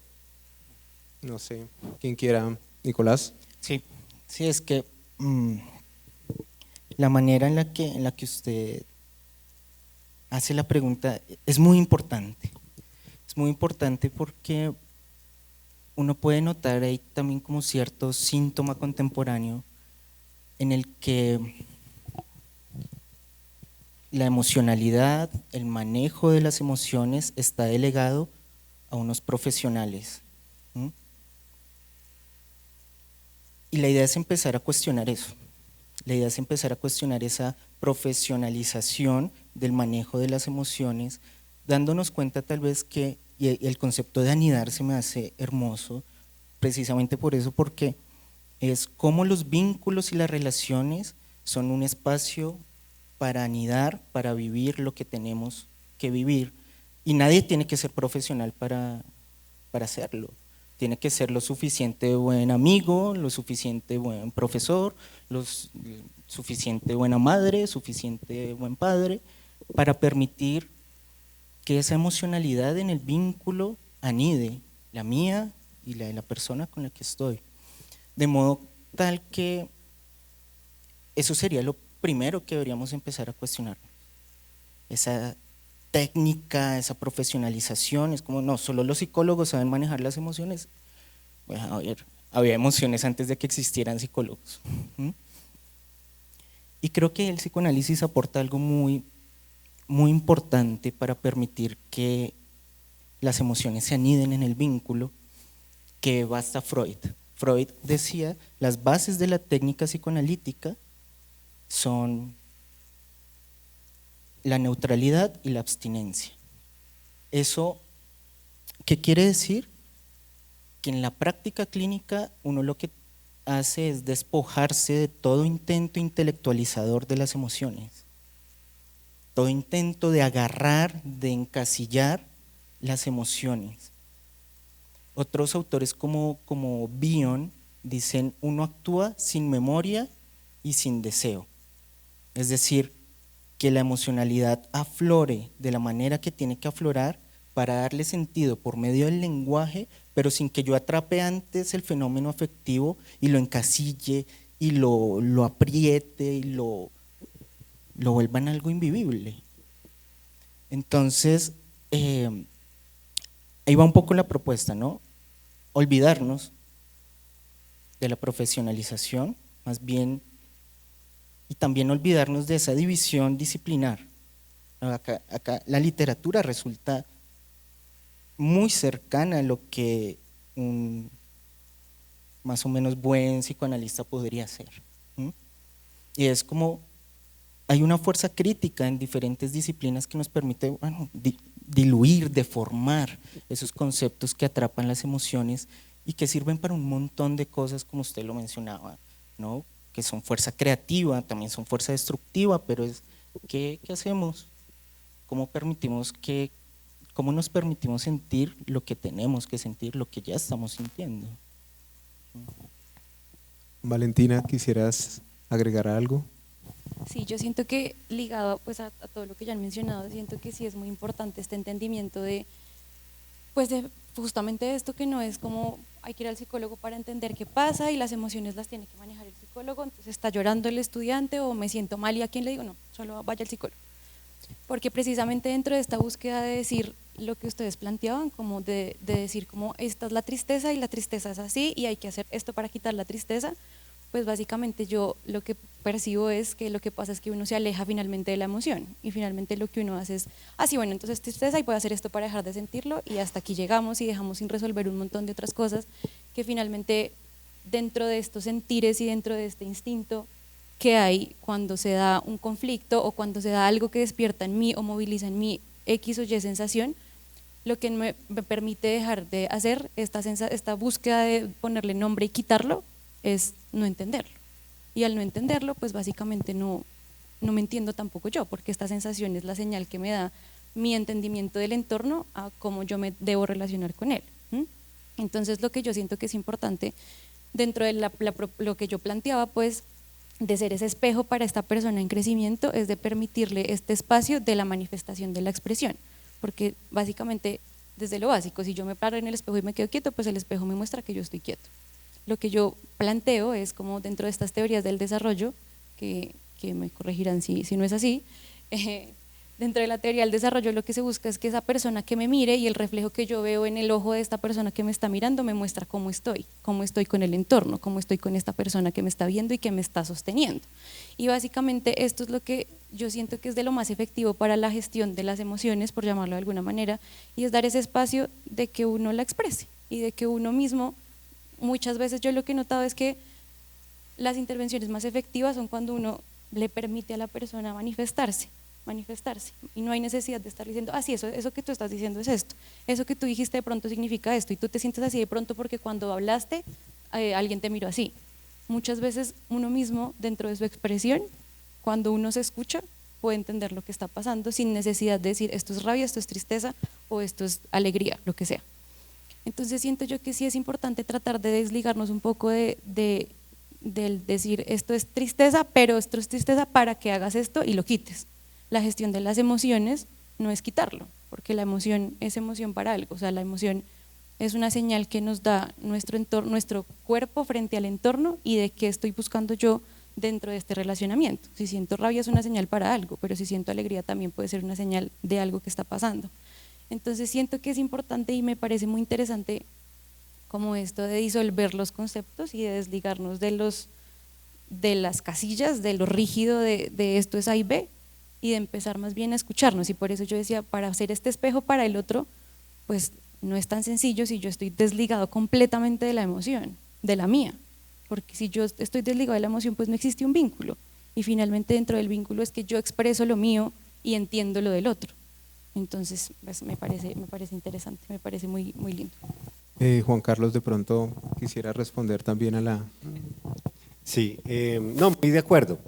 No sé, ¿quién quiera? Nicolás. Sí, sí, es que la manera en la que usted hace la pregunta es muy importante. Es muy importante porque uno puede notar ahí también como cierto síntoma contemporáneo en el que la emocionalidad, el manejo de las emociones está delegado a unos profesionales. Y la idea es empezar a cuestionar eso. La idea es empezar a cuestionar esa profesionalización del manejo de las emociones, dándonos cuenta tal vez que, y el concepto de anidar se me hace hermoso, precisamente por eso, porque es cómo los vínculos y las relaciones son un espacio para anidar, para vivir lo que tenemos que vivir, y nadie tiene que ser profesional para hacerlo. Tiene que ser lo suficiente buen amigo, lo suficiente buen profesor, suficiente buena madre, suficiente buen padre, para permitir que esa emocionalidad en el vínculo anide, la mía y la de la persona con la que estoy. De modo tal que eso sería lo primero que deberíamos empezar a cuestionar. Esa técnica, esa profesionalización, es como, no, solo los psicólogos saben manejar las emociones. Bueno, a ver, había emociones antes de que existieran psicólogos. Y creo que el psicoanálisis aporta algo muy, muy importante para permitir que las emociones se aniden en el vínculo, que basta Freud. Freud decía, las bases de la técnica psicoanalítica son la neutralidad y la abstinencia. ¿Eso qué quiere decir? Que en la práctica clínica uno lo que hace es despojarse de todo intento intelectualizador de las emociones, todo intento de agarrar, de encasillar las emociones. Otros autores como Bion dicen, uno actúa sin memoria y sin deseo. Es decir, que la emocionalidad aflore de la manera que tiene que aflorar para darle sentido por medio del lenguaje, pero sin que yo atrape antes el fenómeno afectivo y lo encasille y lo apriete y lo vuelva en algo invivible. Entonces, ahí va un poco la propuesta, ¿no? Olvidarnos de la profesionalización, más bien, y también olvidarnos de esa división disciplinar. Acá la literatura resulta muy cercana a lo que un más o menos buen psicoanalista podría hacer. Y es como, hay una fuerza crítica en diferentes disciplinas que nos permite, bueno, diluir, deformar esos conceptos que atrapan las emociones y que sirven para un montón de cosas, como usted lo mencionaba, ¿no? Que son fuerza creativa, también son fuerza destructiva, pero es ¿qué hacemos? ¿Cómo nos permitimos sentir lo que tenemos que sentir, lo que ya estamos sintiendo? Valentina, ¿quisieras agregar algo? Sí, yo siento que ligado pues, a todo lo que ya han mencionado, siento que sí es muy importante este entendimiento de justamente esto, que no es como hay que ir al psicólogo para entender qué pasa y las emociones las tiene que manejar el psicólogo, entonces está llorando el estudiante o me siento mal y a quién le digo, no, solo vaya al psicólogo. Porque precisamente dentro de esta búsqueda de decir lo que ustedes planteaban, como de decir como esta es la tristeza y la tristeza es así y hay que hacer esto para quitar la tristeza, pues básicamente yo lo que percibo es que lo que pasa es que uno se aleja finalmente de la emoción y finalmente lo que uno hace es, sí, bueno, entonces tristeza y puedo hacer esto para dejar de sentirlo y hasta aquí llegamos y dejamos sin resolver un montón de otras cosas que finalmente dentro de estos sentires y dentro de este instinto que hay cuando se da un conflicto o cuando se da algo que despierta en mí o moviliza en mí X o Y sensación, lo que me permite dejar de hacer esta búsqueda de ponerle nombre y quitarlo es no entenderlo. Y al no entenderlo, pues básicamente no me entiendo tampoco yo, porque esta sensación es la señal que me da mi entendimiento del entorno a cómo yo me debo relacionar con él. Entonces lo que yo siento que es importante dentro de lo que yo planteaba, pues de ser ese espejo para esta persona en crecimiento, es de permitirle este espacio de la manifestación de la expresión, porque básicamente desde lo básico, si yo me paro en el espejo y me quedo quieto, pues el espejo me muestra que yo estoy quieto. Lo que yo planteo es como dentro de estas teorías del desarrollo, que me corregirán si no es así, dentro de la teoría del desarrollo lo que se busca es que esa persona que me mire y el reflejo que yo veo en el ojo de esta persona que me está mirando me muestra cómo estoy con el entorno, cómo estoy con esta persona que me está viendo y que me está sosteniendo. Y básicamente esto es lo que yo siento que es de lo más efectivo para la gestión de las emociones, por llamarlo de alguna manera, y es dar ese espacio de que uno la exprese y de que uno mismo, muchas veces yo lo que he notado es que las intervenciones más efectivas son cuando uno le permite a la persona manifestarse, y no hay necesidad de estar diciendo, sí, eso que tú estás diciendo es esto, eso que tú dijiste de pronto significa esto y tú te sientes así de pronto porque cuando hablaste alguien te miró así. Muchas veces uno mismo dentro de su expresión, cuando uno se escucha, puede entender lo que está pasando sin necesidad de decir esto es rabia, esto es tristeza o esto es alegría, lo que sea. Entonces siento yo que sí es importante tratar de desligarnos un poco del decir esto es tristeza, pero esto es tristeza para que hagas esto y lo quites. La gestión de las emociones no es quitarlo, porque la emoción es emoción para algo, o sea, la emoción es una señal que nos da nuestro entorno, nuestro cuerpo frente al entorno y de qué estoy buscando yo dentro de este relacionamiento. Si siento rabia es una señal para algo, pero si siento alegría también puede ser una señal de algo que está pasando. Entonces siento que es importante y me parece muy interesante como esto de disolver los conceptos y de desligarnos de las casillas, de lo rígido de esto es A y B, y de empezar más bien a escucharnos. Y por eso yo decía, para hacer este espejo para el otro, pues no es tan sencillo si yo estoy desligado completamente de la emoción, de la mía, porque si yo estoy desligado de la emoción, pues no existe un vínculo, y finalmente dentro del vínculo es que yo expreso lo mío y entiendo lo del otro. Entonces pues me parece interesante, me parece muy, muy lindo. Juan Carlos, de pronto quisiera responder también a la… Sí, no, muy de acuerdo.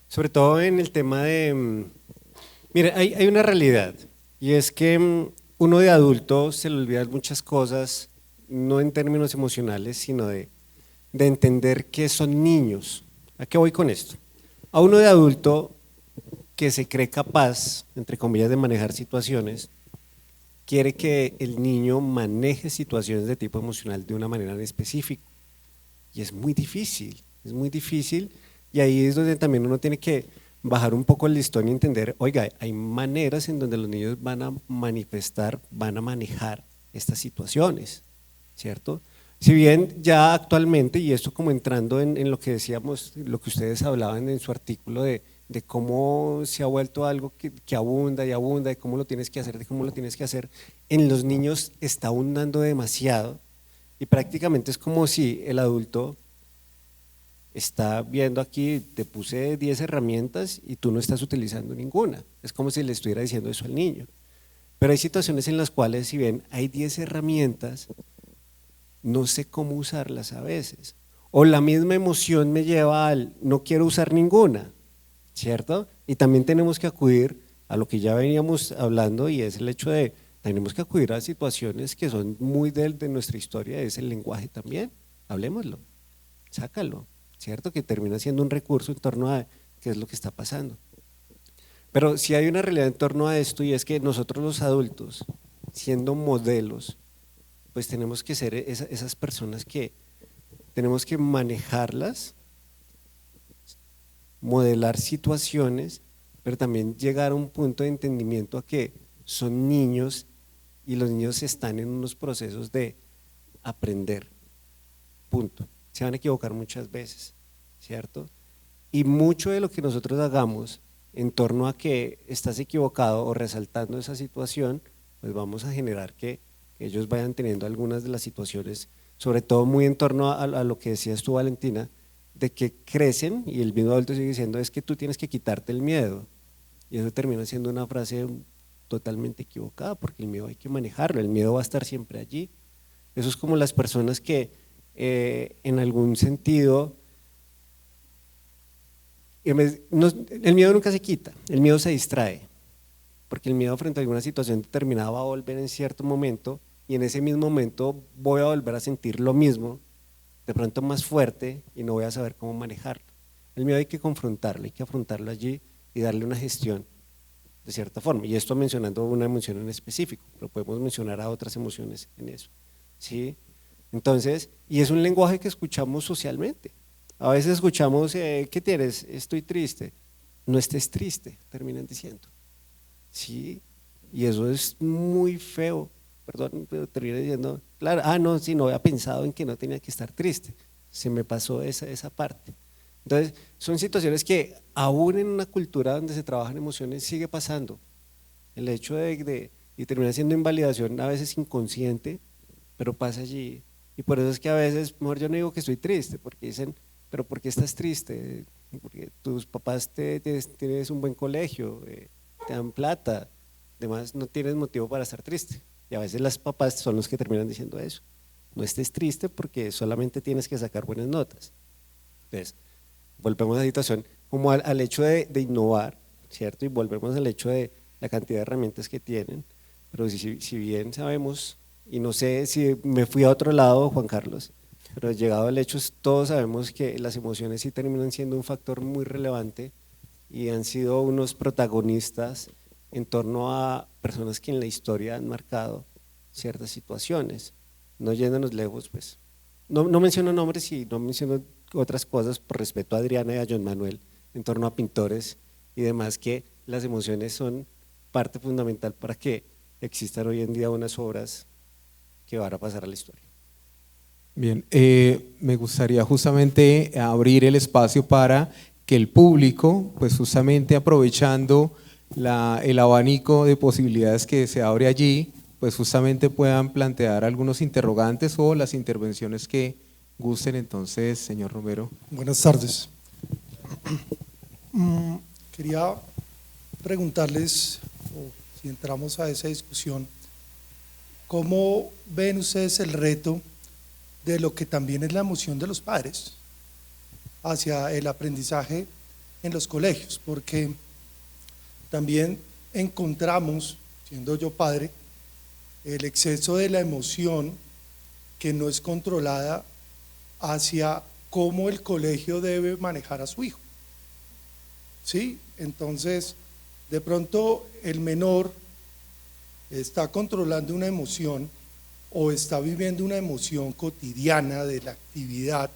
Sobre todo en el tema de… Mira, hay una realidad, y es que uno de adulto se le olvidan muchas cosas, no en términos emocionales, sino de entender que son niños. ¿A qué voy con esto? A uno de adulto que se cree capaz, entre comillas, de manejar situaciones, quiere que el niño maneje situaciones de tipo emocional de una manera en específico. Y es muy difícil, y ahí es donde también uno tiene que bajar un poco el listón y entender, oiga, hay maneras en donde los niños van a manifestar, van a manejar estas situaciones, ¿cierto? Si bien ya actualmente, y esto como entrando en lo que decíamos, lo que ustedes hablaban en su artículo de cómo se ha vuelto algo que abunda y abunda, de cómo lo tienes que hacer, en los niños está abundando demasiado y prácticamente es como si el adulto está viendo aquí, te puse 10 herramientas y tú no estás utilizando ninguna, es como si le estuviera diciendo eso al niño. Pero hay situaciones en las cuales si bien hay 10 herramientas, no sé cómo usarlas a veces, o la misma emoción me lleva al no quiero usar ninguna, ¿cierto? Y también tenemos que acudir a lo que ya veníamos hablando y es el hecho de, tenemos que acudir a situaciones que son muy de nuestra historia, es el lenguaje también, hablemoslo, sácalo, ¿cierto? Que termina siendo un recurso en torno a qué es lo que está pasando. Pero sí hay una realidad en torno a esto y es que nosotros los adultos, siendo modelos, pues tenemos que ser esas personas que tenemos que manejarlas, modelar situaciones, pero también llegar a un punto de entendimiento a que son niños y los niños están en unos procesos de aprender, punto. Se van a equivocar muchas veces, ¿cierto? Y mucho de lo que nosotros hagamos en torno a que estás equivocado o resaltando esa situación, pues vamos a generar que ellos vayan teniendo algunas de las situaciones, sobre todo muy en torno a lo que decías tú, Valentina, de que crecen y el mismo adulto sigue diciendo es que tú tienes que quitarte el miedo, y eso termina siendo una frase totalmente equivocada, porque el miedo hay que manejarlo, el miedo va a estar siempre allí. Eso es como las personas que en algún sentido, el miedo nunca se quita, el miedo se distrae, porque el miedo frente a alguna situación determinada va a volver en cierto momento y en ese mismo momento voy a volver a sentir lo mismo, de pronto más fuerte, y no voy a saber cómo manejarlo. El miedo hay que confrontarlo, hay que afrontarlo allí y darle una gestión de cierta forma, y esto mencionando una emoción en específico, pero podemos mencionar a otras emociones en eso, ¿sí? Entonces, y es un lenguaje que escuchamos socialmente. A veces escuchamos, ¿qué tienes? Estoy triste. No estés triste, terminan diciendo. Sí, y eso es muy feo, perdón, pero terminan diciendo, claro, no, sí, no había pensado en que no tenía que estar triste, se me pasó esa parte. Entonces, son situaciones que aún en una cultura donde se trabajan emociones sigue pasando. El hecho y termina siendo invalidación a veces inconsciente, pero pasa allí. Y por eso es que a veces, mejor yo no digo que estoy triste, porque dicen, pero ¿por qué estás triste? Porque tus papás tienes un buen colegio, te dan plata, además no tienes motivo para estar triste. Y a veces las papás son los que terminan diciendo eso. No estés triste porque solamente tienes que sacar buenas notas. Entonces, volvemos a la situación como al hecho de innovar, ¿cierto? Y volvemos al hecho de la cantidad de herramientas que tienen, pero si bien sabemos, y no sé si me fui a otro lado, Juan Carlos, pero llegado al hecho, todos sabemos que las emociones sí terminan siendo un factor muy relevante y han sido unos protagonistas en torno a personas que en la historia han marcado ciertas situaciones. No yéndonos lejos, pues, no menciono nombres y no menciono otras cosas por respeto a Adriana y a John Manuel en torno a pintores y demás, que las emociones son parte fundamental para que existan hoy en día unas obras que van a pasar a la historia. Bien, me gustaría justamente abrir el espacio para que el público, pues justamente aprovechando el abanico de posibilidades que se abre allí, pues justamente puedan plantear algunos interrogantes o las intervenciones que gusten. Entonces, señor Romero. Buenas tardes. Quería preguntarles, o si entramos a esa discusión, ¿cómo ven ustedes el reto de lo que también es la emoción de los padres hacia el aprendizaje en los colegios? Porque también encontramos, siendo yo padre, el exceso de la emoción que no es controlada hacia cómo el colegio debe manejar a su hijo. ¿Sí? Entonces, de pronto el menor está controlando una emoción o está viviendo una emoción cotidiana de la actividad,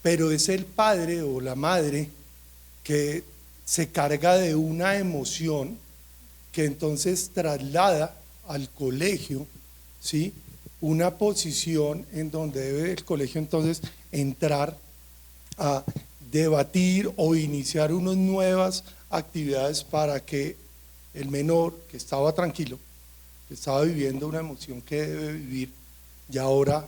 pero es el padre o la madre que se carga de una emoción que entonces traslada al colegio, ¿sí?, una posición en donde debe el colegio entonces entrar a debatir o iniciar unas nuevas actividades para que el menor que estaba tranquilo, que estaba viviendo una emoción que debe vivir, y ahora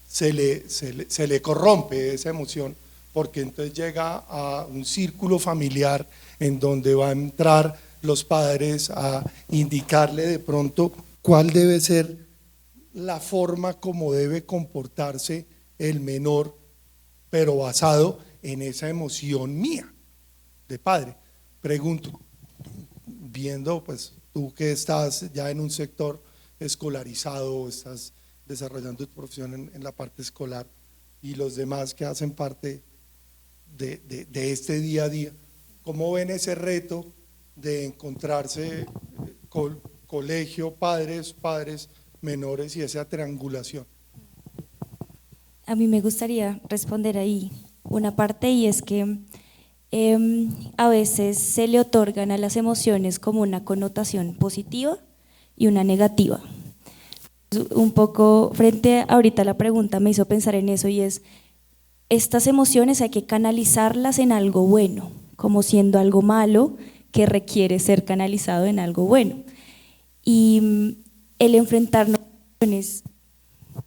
se le corrompe esa emoción, porque entonces llega a un círculo familiar en donde va a entrar los padres a indicarle de pronto cuál debe ser la forma como debe comportarse el menor, pero basado en esa emoción mía de padre. Pregunto, viendo pues tú que estás ya en un sector escolarizado, estás desarrollando tu profesión en la parte escolar, y los demás que hacen parte de este día a día, ¿cómo ven ese reto de encontrarse colegio, padres, menores y esa triangulación. A mí me gustaría responder ahí una parte, y es que a veces se le otorgan a las emociones como una connotación positiva y una negativa. Un poco frente a ahorita la pregunta me hizo pensar en eso, y es, estas emociones hay que canalizarlas en algo bueno, como siendo algo malo que requiere ser canalizado en algo bueno. Y el enfrentarnos,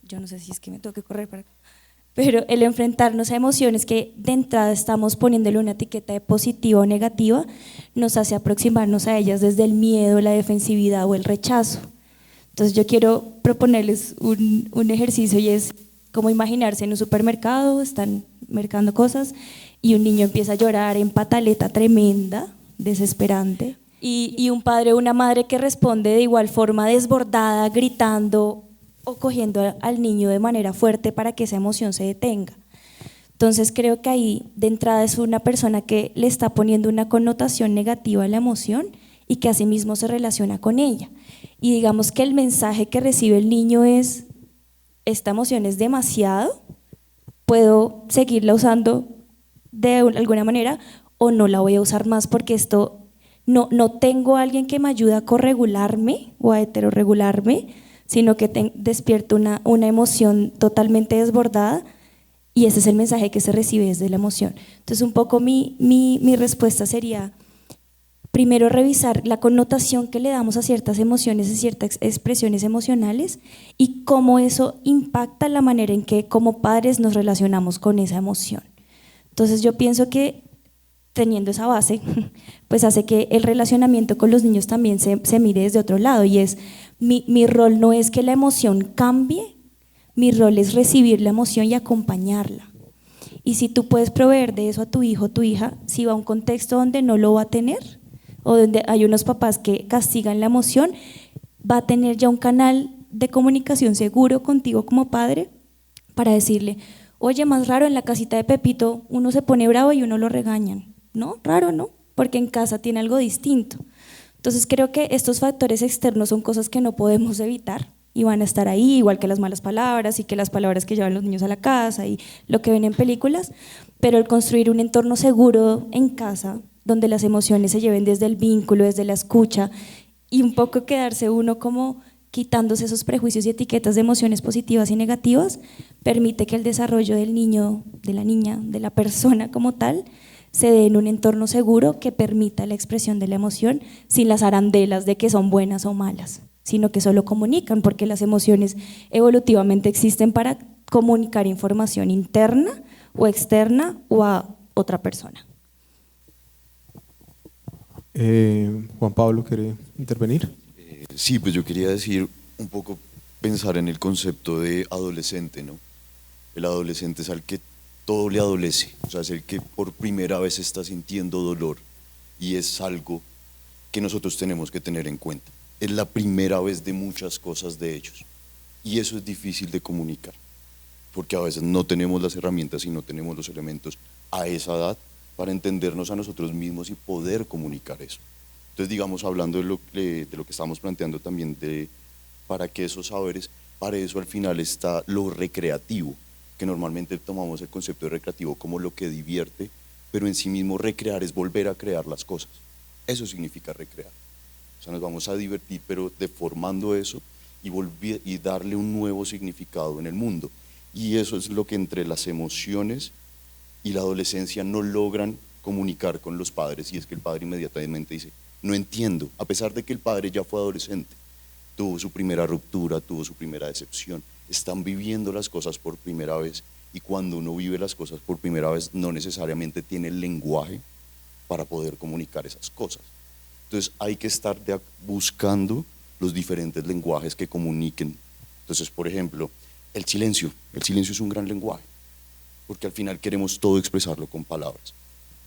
yo no sé si es que me tengo que correr para acá, pero el enfrentarnos a emociones que de entrada estamos poniéndole una etiqueta de positiva o negativa, nos hace aproximarnos a ellas desde el miedo, la defensividad o el rechazo. Entonces yo quiero proponerles un ejercicio, y es como imaginarse en un supermercado, están mercando cosas y un niño empieza a llorar en pataleta tremenda, desesperante, y un padre o una madre que responde de igual forma desbordada, gritando o cogiendo al niño de manera fuerte para que esa emoción se detenga. Entonces creo que ahí de entrada es una persona que le está poniendo una connotación negativa a la emoción y que asimismo se relaciona con ella. Y digamos que el mensaje que recibe el niño es: esta emoción es demasiado, puedo seguirla usando de alguna manera o no la voy a usar más, porque esto no tengo a alguien que me ayude a corregularme o a heterorregularme, sino que despierto una emoción totalmente desbordada, y ese es el mensaje que se recibe desde la emoción. Entonces un poco mi respuesta sería: primero, revisar la connotación que le damos a ciertas emociones y ciertas expresiones emocionales, y cómo eso impacta la manera en que como padres nos relacionamos con esa emoción. Entonces yo pienso que teniendo esa base, pues hace que el relacionamiento con los niños también se mire desde otro lado, y es, mi rol no es que la emoción cambie, mi rol es recibir la emoción y acompañarla. Y si tú puedes proveer de eso a tu hijo o tu hija, si va a un contexto donde no lo va a tener, o donde hay unos papás que castigan la emoción, va a tener ya un canal de comunicación seguro contigo como padre para decirle: oye, más raro, en la casita de Pepito uno se pone bravo y uno lo regañan. No, raro, ¿no? Porque en casa tiene algo distinto. Entonces creo que estos factores externos son cosas que no podemos evitar y van a estar ahí, igual que las malas palabras y que las palabras que llevan los niños a la casa y lo que ven en películas, pero el construir un entorno seguro en casa, donde las emociones se lleven desde el vínculo, desde la escucha, y un poco quedarse uno como quitándose esos prejuicios y etiquetas de emociones positivas y negativas, permite que el desarrollo del niño, de la niña, de la persona como tal, se dé en un entorno seguro que permita la expresión de la emoción sin las arandelas de que son buenas o malas, sino que solo comunican, porque las emociones evolutivamente existen para comunicar información interna o externa o a otra persona. Juan Pablo, ¿quiere intervenir? Sí, pues yo quería decir un poco, pensar en el concepto de adolescente, ¿no? El adolescente es al que todo le adolece, o sea, es el que por primera vez está sintiendo dolor, y es algo que nosotros tenemos que tener en cuenta. Es la primera vez de muchas cosas de ellos, y eso es difícil de comunicar, porque a veces no tenemos las herramientas y no tenemos los elementos a esa edad para entendernos a nosotros mismos y poder comunicar eso. Entonces, digamos, hablando de lo que estamos planteando también, para que esos saberes, para eso al final está lo recreativo, que normalmente tomamos el concepto de recreativo como lo que divierte, pero en sí mismo recrear es volver a crear las cosas. Eso significa recrear. O sea, nos vamos a divertir, pero deformando eso y darle un nuevo significado en el mundo. Y eso es lo que entre las emociones y la adolescencia no logran comunicar con los padres, y es que el padre inmediatamente dice: no entiendo, a pesar de que el padre ya fue adolescente, tuvo su primera ruptura, tuvo su primera decepción, están viviendo las cosas por primera vez, y cuando uno vive las cosas por primera vez no necesariamente tiene el lenguaje para poder comunicar esas cosas. Entonces hay que estar buscando los diferentes lenguajes que comuniquen. Entonces, por ejemplo, el silencio es un gran lenguaje, porque al final queremos todo expresarlo con palabras,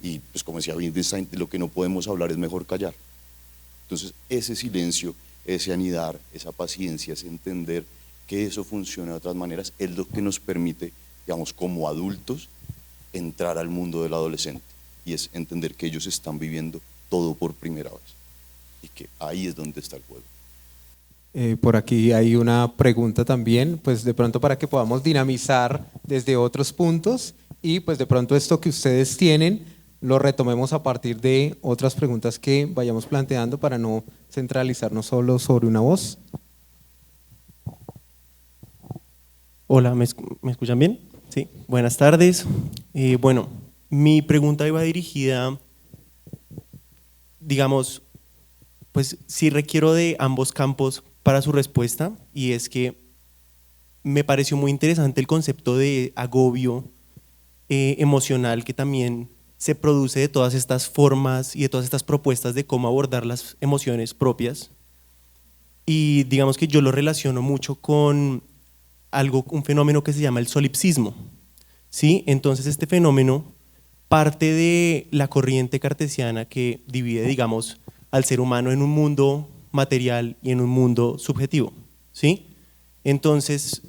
y pues como decía Wittgenstein, lo que no podemos hablar es mejor callar. Entonces ese silencio, ese anidar, esa paciencia, ese entender que eso funciona de otras maneras, es lo que nos permite, digamos, como adultos, entrar al mundo del adolescente, y es entender que ellos están viviendo todo por primera vez, y que ahí es donde está el juego. Por aquí hay una pregunta también, pues de pronto para que podamos dinamizar desde otros puntos y pues de pronto esto que ustedes tienen lo retomemos a partir de otras preguntas que vayamos planteando para no centralizarnos solo sobre una voz. Hola, ¿me escuchan bien? Sí, buenas tardes. Bueno, mi pregunta iba dirigida, digamos, pues sí requiero de ambos campos para su respuesta, y es que me pareció muy interesante el concepto de agobio emocional que también se produce de todas estas formas y de todas estas propuestas de cómo abordar las emociones propias. Y digamos que yo lo relaciono mucho con un fenómeno que se llama el solipsismo, ¿sí? Entonces este fenómeno parte de la corriente cartesiana que divide, digamos, al ser humano en un mundo material y en un mundo subjetivo, ¿sí? Entonces,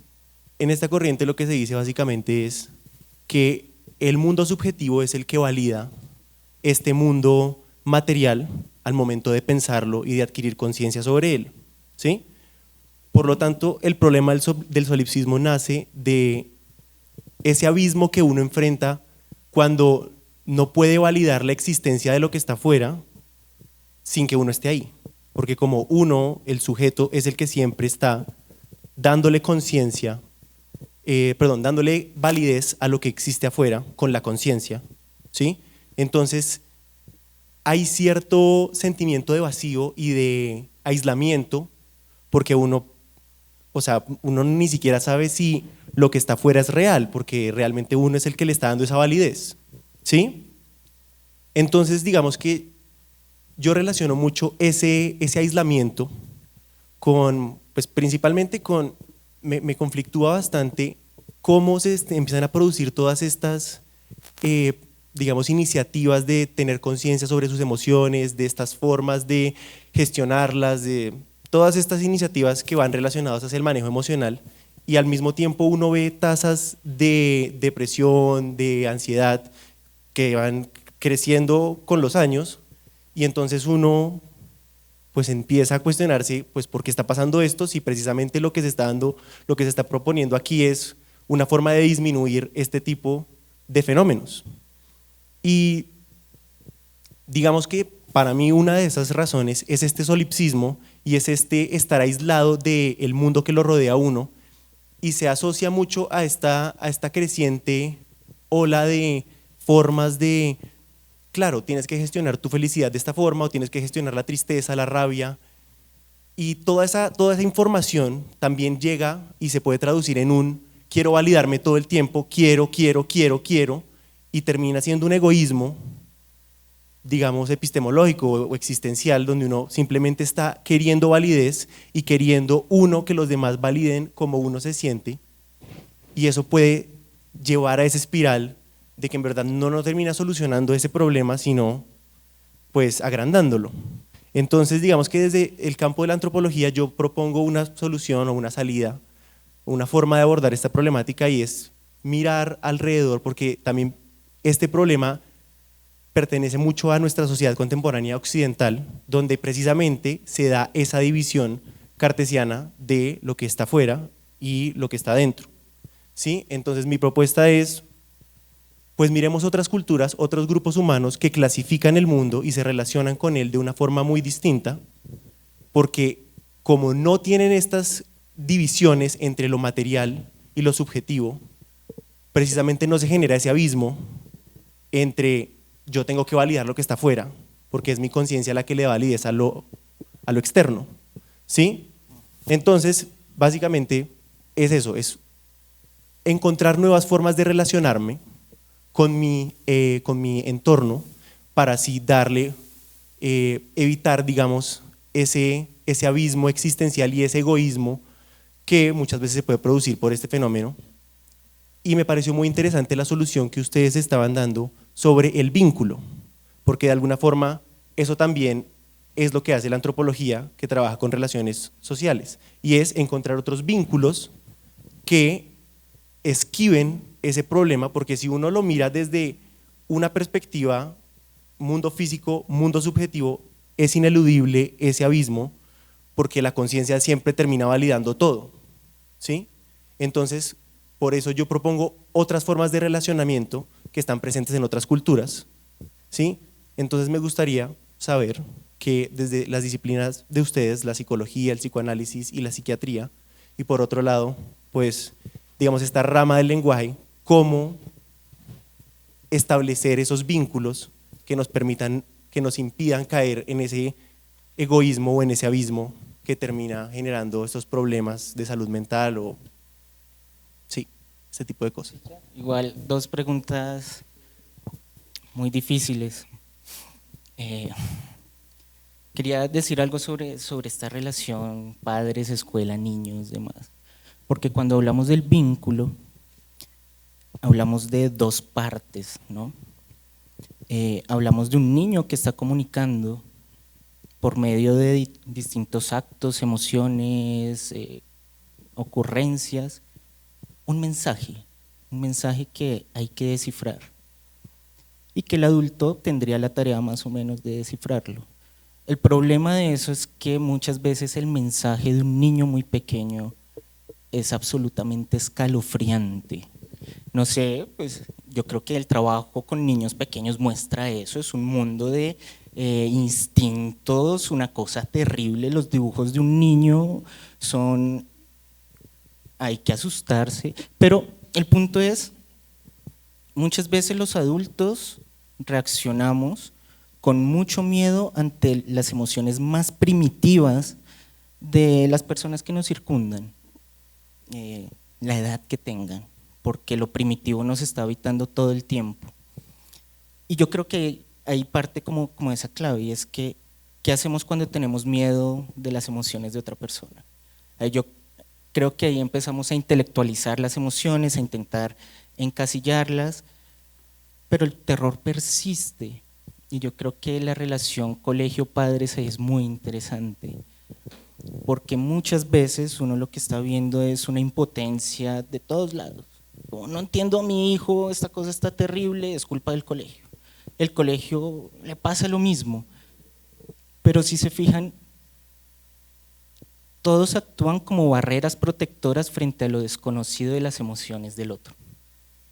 en esta corriente lo que se dice básicamente es que el mundo subjetivo es el que valida este mundo material al momento de pensarlo y de adquirir conciencia sobre él, ¿sí? Por lo tanto, el problema del solipsismo nace de ese abismo que uno enfrenta cuando no puede validar la existencia de lo que está afuera sin que uno esté ahí. Porque como uno, el sujeto, es el que siempre está dándole conciencia, dándole validez a lo que existe afuera con la conciencia, ¿sí? Entonces, hay cierto sentimiento de vacío y de aislamiento porque uno ni siquiera sabe si lo que está afuera es real, porque realmente uno es el que le está dando esa validez, ¿sí? Entonces, digamos que yo relaciono mucho ese aislamiento con, pues principalmente con, me conflictúa bastante cómo se empiezan a producir todas estas, digamos, iniciativas de tener conciencia sobre sus emociones, de estas formas de gestionarlas, de todas estas iniciativas que van relacionadas hacia el manejo emocional, y al mismo tiempo uno ve tasas de depresión, de ansiedad que van creciendo con los años, y entonces uno pues empieza a cuestionarse pues por qué está pasando esto si precisamente lo que se está dando, lo que se está proponiendo aquí es una forma de disminuir este tipo de fenómenos. Y digamos que para mí una de esas razones es este solipsismo y es este estar aislado del mundo que lo rodea a uno, y se asocia mucho a esta creciente ola de formas de, claro, tienes que gestionar tu felicidad de esta forma o tienes que gestionar la tristeza, la rabia, y toda esa información también llega y se puede traducir en un quiero validarme todo el tiempo, quiero, y termina siendo un egoísmo, digamos, epistemológico o existencial, donde uno simplemente está queriendo validez y queriendo que los demás validen como uno se siente, y eso puede llevar a esa espiral de que en verdad no termina solucionando ese problema, sino pues agrandándolo. Entonces, digamos que desde el campo de la antropología yo propongo una solución o una salida, una forma de abordar esta problemática, y es mirar alrededor, porque también este problema pertenece mucho a nuestra sociedad contemporánea occidental, donde precisamente se da esa división cartesiana de lo que está afuera y lo que está dentro, ¿sí? Entonces mi propuesta es, pues miremos otras culturas, otros grupos humanos que clasifican el mundo y se relacionan con él de una forma muy distinta, porque como no tienen estas divisiones entre lo material y lo subjetivo, precisamente no se genera ese abismo entre yo tengo que validar lo que está afuera, porque es mi conciencia la que le da validez a lo externo, ¿sí? Entonces, básicamente es eso, es encontrar nuevas formas de relacionarme con mi entorno para así evitar, digamos, ese abismo existencial y ese egoísmo que muchas veces se puede producir por este fenómeno. Y me pareció muy interesante la solución que ustedes estaban dando sobre el vínculo, porque de alguna forma eso también es lo que hace la antropología, que trabaja con relaciones sociales, y es encontrar otros vínculos que esquiven ese problema, porque si uno lo mira desde una perspectiva mundo físico, mundo subjetivo, es ineludible ese abismo, porque la conciencia siempre termina validando todo, ¿sí? Entonces, por eso yo propongo otras formas de relacionamiento que están presentes en otras culturas, ¿sí? Entonces me gustaría saber que desde las disciplinas de ustedes, la psicología, el psicoanálisis y la psiquiatría, y por otro lado, pues, digamos, esta rama del lenguaje, cómo establecer esos vínculos que nos permitan, que nos impidan caer en ese egoísmo o en ese abismo que termina generando estos problemas de salud mental o, sí, ese tipo de cosas. Igual, dos preguntas muy difíciles. Quería decir algo sobre esta relación padres, escuela, niños, demás. Porque cuando hablamos del vínculo, hablamos de dos partes, ¿no? Hablamos de un niño que está comunicando por medio de distintos actos, emociones, ocurrencias, un mensaje que hay que descifrar y que el adulto tendría la tarea más o menos de descifrarlo. El problema de eso es que muchas veces el mensaje de un niño muy pequeño es absolutamente escalofriante. No sé, pues yo creo que el trabajo con niños pequeños muestra eso, es un mundo de instintos, una cosa terrible. Los dibujos de un niño son, hay que asustarse, pero el punto es, muchas veces los adultos reaccionamos con mucho miedo ante las emociones más primitivas de las personas que nos circundan, la edad que tengan, porque lo primitivo nos está habitando todo el tiempo. Y yo creo que hay parte como esa clave, y es que ¿qué hacemos cuando tenemos miedo de las emociones de otra persona? Yo creo que ahí empezamos a intelectualizar las emociones, a intentar encasillarlas, pero el terror persiste. Y yo creo que la relación colegio-padres es muy interesante, porque muchas veces uno lo que está viendo es una impotencia de todos lados. No entiendo a mi hijo, esta cosa está terrible, es culpa del colegio. El colegio le pasa lo mismo, pero si se fijan, todos actúan como barreras protectoras frente a lo desconocido de las emociones del otro,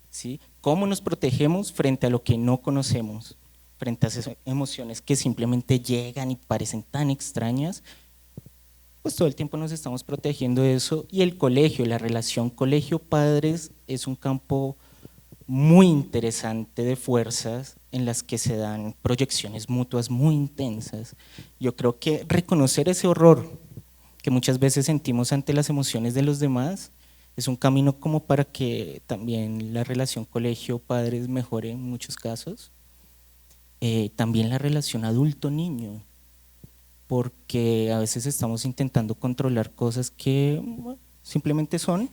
¿sí? ¿Cómo nos protegemos frente a lo que no conocemos? Frente a esas emociones que simplemente llegan y parecen tan extrañas, pues todo el tiempo nos estamos protegiendo de eso. Y el colegio, la relación colegio-padres es un campo muy interesante de fuerzas en las que se dan proyecciones mutuas muy intensas. Yo creo que reconocer ese horror que muchas veces sentimos ante las emociones de los demás es un camino como para que también la relación colegio-padres mejore en muchos casos. También la relación adulto-niño, porque a veces estamos intentando controlar cosas que bueno, simplemente son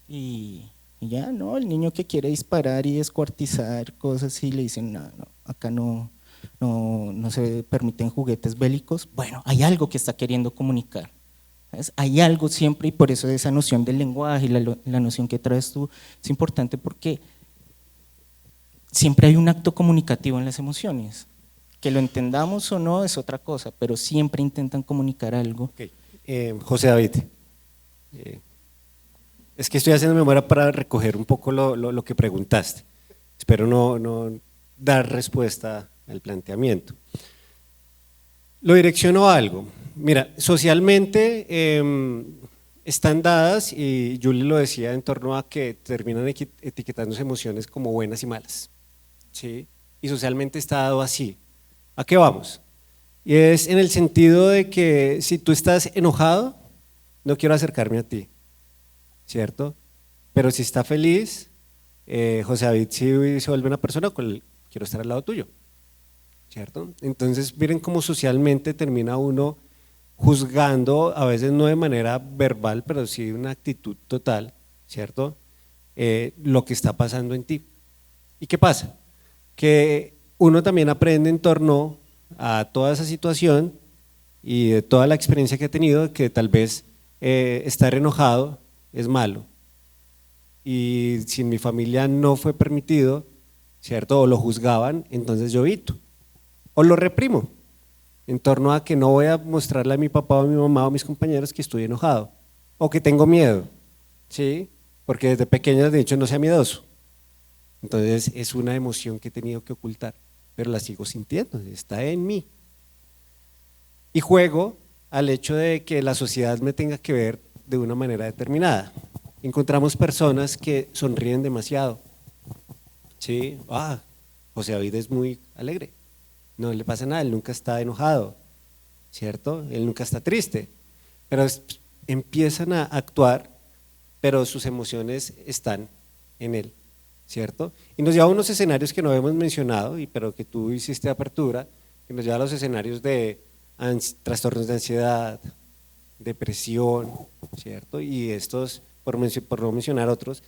y ya, ¿no? El niño que quiere disparar y descuartizar cosas y le dicen, no, acá no se permiten juguetes bélicos. Bueno, hay algo que está queriendo comunicar, ¿sabes? Hay algo siempre, y por eso esa noción del lenguaje y la noción que traes tú es importante, porque siempre hay un acto comunicativo en las emociones. Que lo entendamos o no es otra cosa, pero siempre intentan comunicar algo. Okay. José David, es que estoy haciendo memoria para recoger un poco lo que preguntaste. Espero no dar respuesta al planteamiento. Lo direcciono a algo. Mira, socialmente están dadas, y Julie lo decía, en torno a que terminan etiquetando emociones como buenas y malas, ¿sí? Y socialmente está dado así. ¿A qué vamos? Y es en el sentido de que si tú estás enojado, no quiero acercarme a ti, ¿cierto? Pero si está feliz, José David sí se vuelve una persona con la que quiero estar al lado tuyo, ¿cierto? Entonces miren cómo socialmente termina uno juzgando, a veces no de manera verbal, pero sí de una actitud total, ¿cierto? Lo que está pasando en ti. ¿Y qué pasa? Que uno también aprende en torno a toda esa situación y de toda la experiencia que ha tenido, que tal vez estar enojado es malo, y si en mi familia no fue permitido, ¿cierto? O lo juzgaban, entonces yo evito o lo reprimo, en torno a que no voy a mostrarle a mi papá o a mi mamá o a mis compañeros que estoy enojado o que tengo miedo, ¿sí? Porque desde pequeño les he dicho no sea miedoso. Entonces es una emoción que he tenido que ocultar, pero la sigo sintiendo, está en mí. Y juego al hecho de que la sociedad me tenga que ver de una manera determinada. Encontramos personas que sonríen demasiado. Sí, José David es muy alegre, no le pasa nada, él nunca está enojado, ¿cierto? Él nunca está triste, pero empiezan a actuar, pero sus emociones están en él, ¿cierto? Y nos lleva a unos escenarios que no hemos mencionado, pero que tú hiciste apertura, que nos lleva a los escenarios de trastornos de ansiedad, depresión, ¿cierto? Y estos, por no mencionar otros,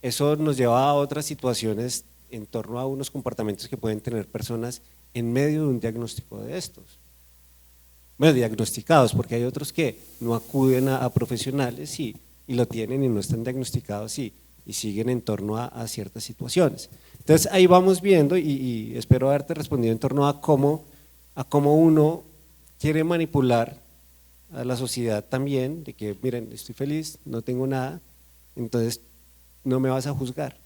eso nos lleva a otras situaciones en torno a unos comportamientos que pueden tener personas en medio de un diagnóstico de estos. Bueno, diagnosticados, porque hay otros que no acuden a profesionales y lo tienen y no están diagnosticados y siguen en torno a ciertas situaciones. Entonces ahí vamos viendo y espero haberte respondido en torno a cómo uno quiere manipular a la sociedad también, de que miren, estoy feliz, no tengo nada, entonces no me vas a juzgar,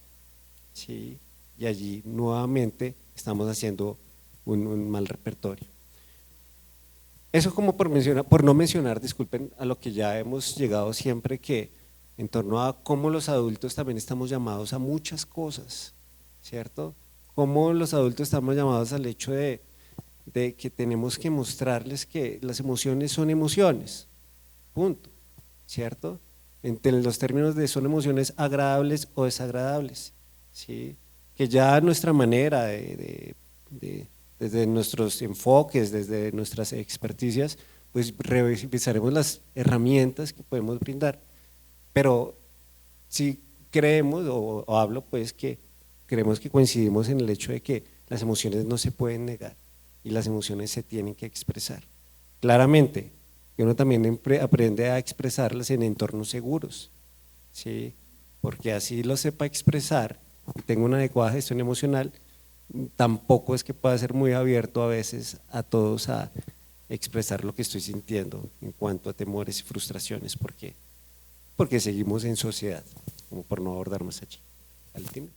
¿sí? Y allí nuevamente estamos haciendo un mal repertorio. Eso como por no mencionar, disculpen, a lo que ya hemos llegado siempre, que en torno a cómo los adultos también estamos llamados a muchas cosas, ¿cierto? Cómo los adultos estamos llamados al hecho de que tenemos que mostrarles que las emociones son emociones, punto, ¿cierto? Entre los términos de son emociones agradables o desagradables, ¿sí? Que ya nuestra manera desde nuestros enfoques, desde nuestras experticias, pues revisaremos las herramientas que podemos brindar, pero si creemos, o hablo pues que creemos que coincidimos en el hecho de que las emociones no se pueden negar y las emociones se tienen que expresar. Claramente, que uno también aprende a expresarlas en entornos seguros, ¿sí? Porque así lo sepa expresar y tenga una adecuada gestión emocional, tampoco es que pueda ser muy abierto a veces a todos a expresar lo que estoy sintiendo en cuanto a temores y frustraciones, porque seguimos en sociedad, como por no abordar más allí. Valentina.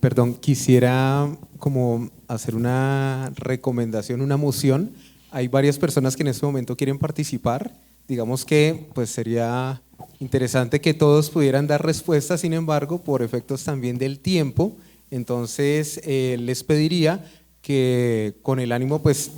Perdón, quisiera como hacer una recomendación, una moción. Hay varias personas que en este momento quieren participar. Digamos que pues sería interesante que todos pudieran dar respuestas, sin embargo, por efectos también del tiempo, entonces les pediría que con el ánimo pues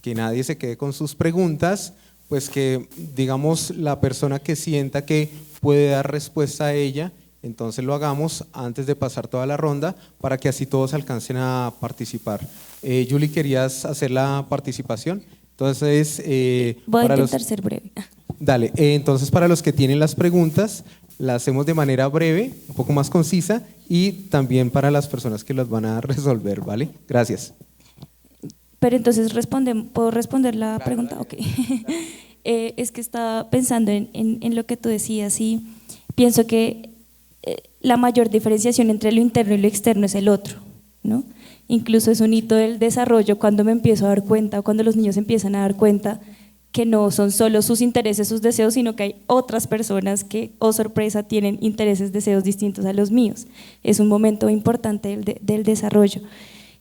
que nadie se quede con sus preguntas, pues que digamos la persona que sienta que puede dar respuesta a ella, entonces lo hagamos antes de pasar toda la ronda para que así todos alcancen a participar. Julie, ¿querías hacer la participación? Entonces, voy a intentar ser breve. Dale, entonces para los que tienen las preguntas, las hacemos de manera breve, un poco más concisa, y también para las personas que las van a resolver, ¿vale? Gracias. Pero entonces ¿puedo responder la pregunta? Dale. Ok. Es que estaba pensando en lo que tú decías y pienso que la mayor diferenciación entre lo interno y lo externo es el otro, ¿no? Incluso es un hito del desarrollo cuando me empiezo a dar cuenta, o cuando los niños empiezan a dar cuenta que no son solo sus intereses, sus deseos, sino que hay otras personas que, oh sorpresa, tienen intereses, deseos distintos a los míos. Es un momento importante del desarrollo.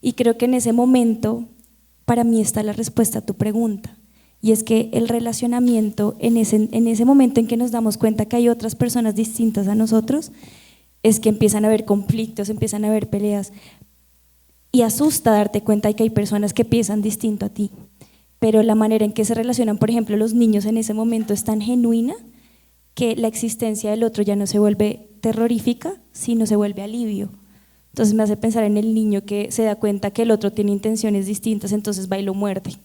Y creo que en ese momento, para mí está la respuesta a tu pregunta, y es que el relacionamiento, en ese momento en que nos damos cuenta que hay otras personas distintas a nosotros, es que empiezan a haber conflictos, empiezan a haber peleas, y asusta darte cuenta de que hay personas que piensan distinto a ti. Pero la manera en que se relacionan, por ejemplo, los niños en ese momento es tan genuina que la existencia del otro ya no se vuelve terrorífica, sino se vuelve alivio. Entonces me hace pensar en el niño que se da cuenta que el otro tiene intenciones distintas, entonces va y lo muerde,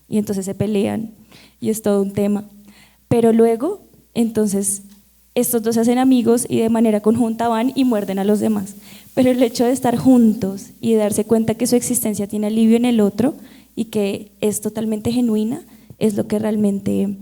y entonces se pelean, y es todo un tema. Pero luego, entonces, estos dos se hacen amigos y de manera conjunta van y muerden a los demás. Pero el hecho de estar juntos y de darse cuenta que su existencia tiene alivio en el otro, y que es totalmente genuina, es lo que realmente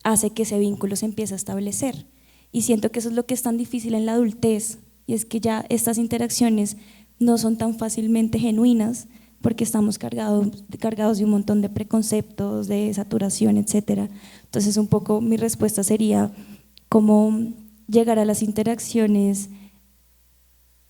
hace que ese vínculo se empiece a establecer. Y siento que eso es lo que es tan difícil en la adultez, y es que ya estas interacciones no son tan fácilmente genuinas, porque estamos cargados de un montón de preconceptos, de saturación, etcétera. Entonces un poco mi respuesta sería cómo llegar a las interacciones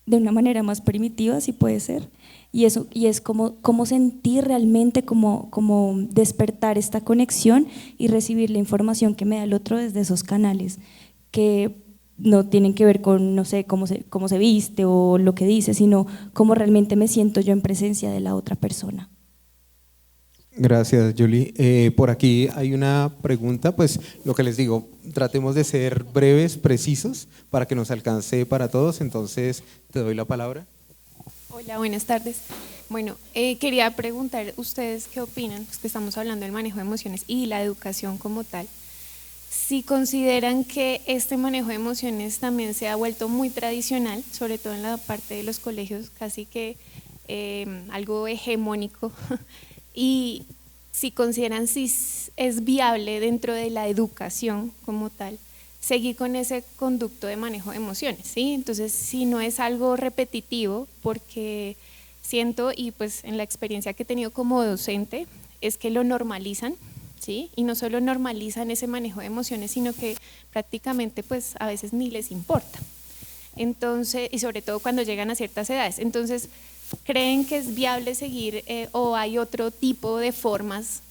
de una manera más primitiva, si puede ser, y es como sentir realmente, como despertar esta conexión y recibir la información que me da el otro desde esos canales, que no tienen que ver con, no sé, cómo se viste o lo que dice, sino cómo realmente me siento yo en presencia de la otra persona. Gracias, Julie. Por aquí hay una pregunta, pues lo que les digo, tratemos de ser breves, precisos, para que nos alcance para todos, entonces te doy la palabra. Hola, buenas tardes. Bueno, quería preguntar, ¿ustedes qué opinan? Pues que estamos hablando del manejo de emociones y la educación como tal. Si consideran que este manejo de emociones también se ha vuelto muy tradicional, sobre todo en la parte de los colegios, casi que algo hegemónico, y si consideran si es viable dentro de la educación como tal, seguir con ese conducto de manejo de emociones, ¿sí? Entonces, si no es algo repetitivo, porque siento, y pues en la experiencia que he tenido como docente, es que lo normalizan, ¿sí? Y no solo normalizan ese manejo de emociones, sino que prácticamente pues a veces ni les importa. Entonces, y sobre todo cuando llegan a ciertas edades. Entonces, ¿creen que es viable seguir o hay otro tipo de formas?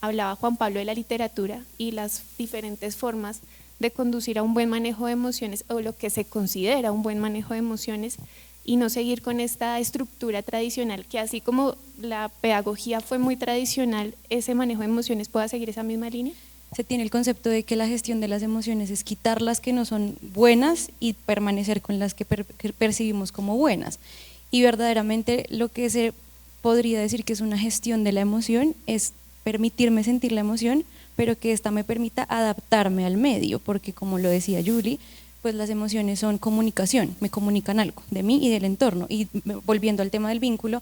Hablaba Juan Pablo de la literatura y las diferentes formas de conducir a un buen manejo de emociones o lo que se considera un buen manejo de emociones y no seguir con esta estructura tradicional que así como la pedagogía fue muy tradicional, ese manejo de emociones pueda seguir esa misma línea. Se tiene el concepto de que la gestión de las emociones es quitar las que no son buenas y permanecer con las que percibimos como buenas. Y verdaderamente lo que se podría decir que es una gestión de la emoción es permitirme sentir la emoción, pero que esta me permita adaptarme al medio, porque como lo decía Julie, pues las emociones son comunicación, me comunican algo de mí y del entorno. Y volviendo al tema del vínculo,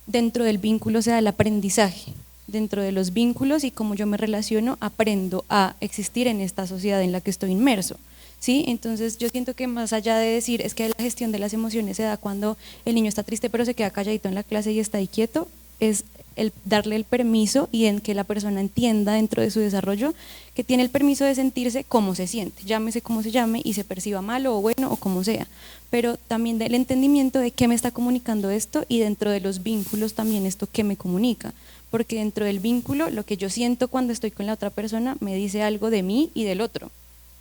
dentro del vínculo se da el aprendizaje, dentro de los vínculos y cómo yo me relaciono, aprendo a existir en esta sociedad en la que estoy inmerso. ¿Sí? Entonces yo siento que más allá de decir es que la gestión de las emociones se da cuando el niño está triste pero se queda calladito en la clase y está ahí quieto, es el darle el permiso y en que la persona entienda dentro de su desarrollo que tiene el permiso de sentirse como se siente, llámese como se llame y se perciba malo o bueno o como sea, pero también del entendimiento de qué me está comunicando esto y dentro de los vínculos también esto qué me comunica, porque dentro del vínculo lo que yo siento cuando estoy con la otra persona me dice algo de mí y del otro,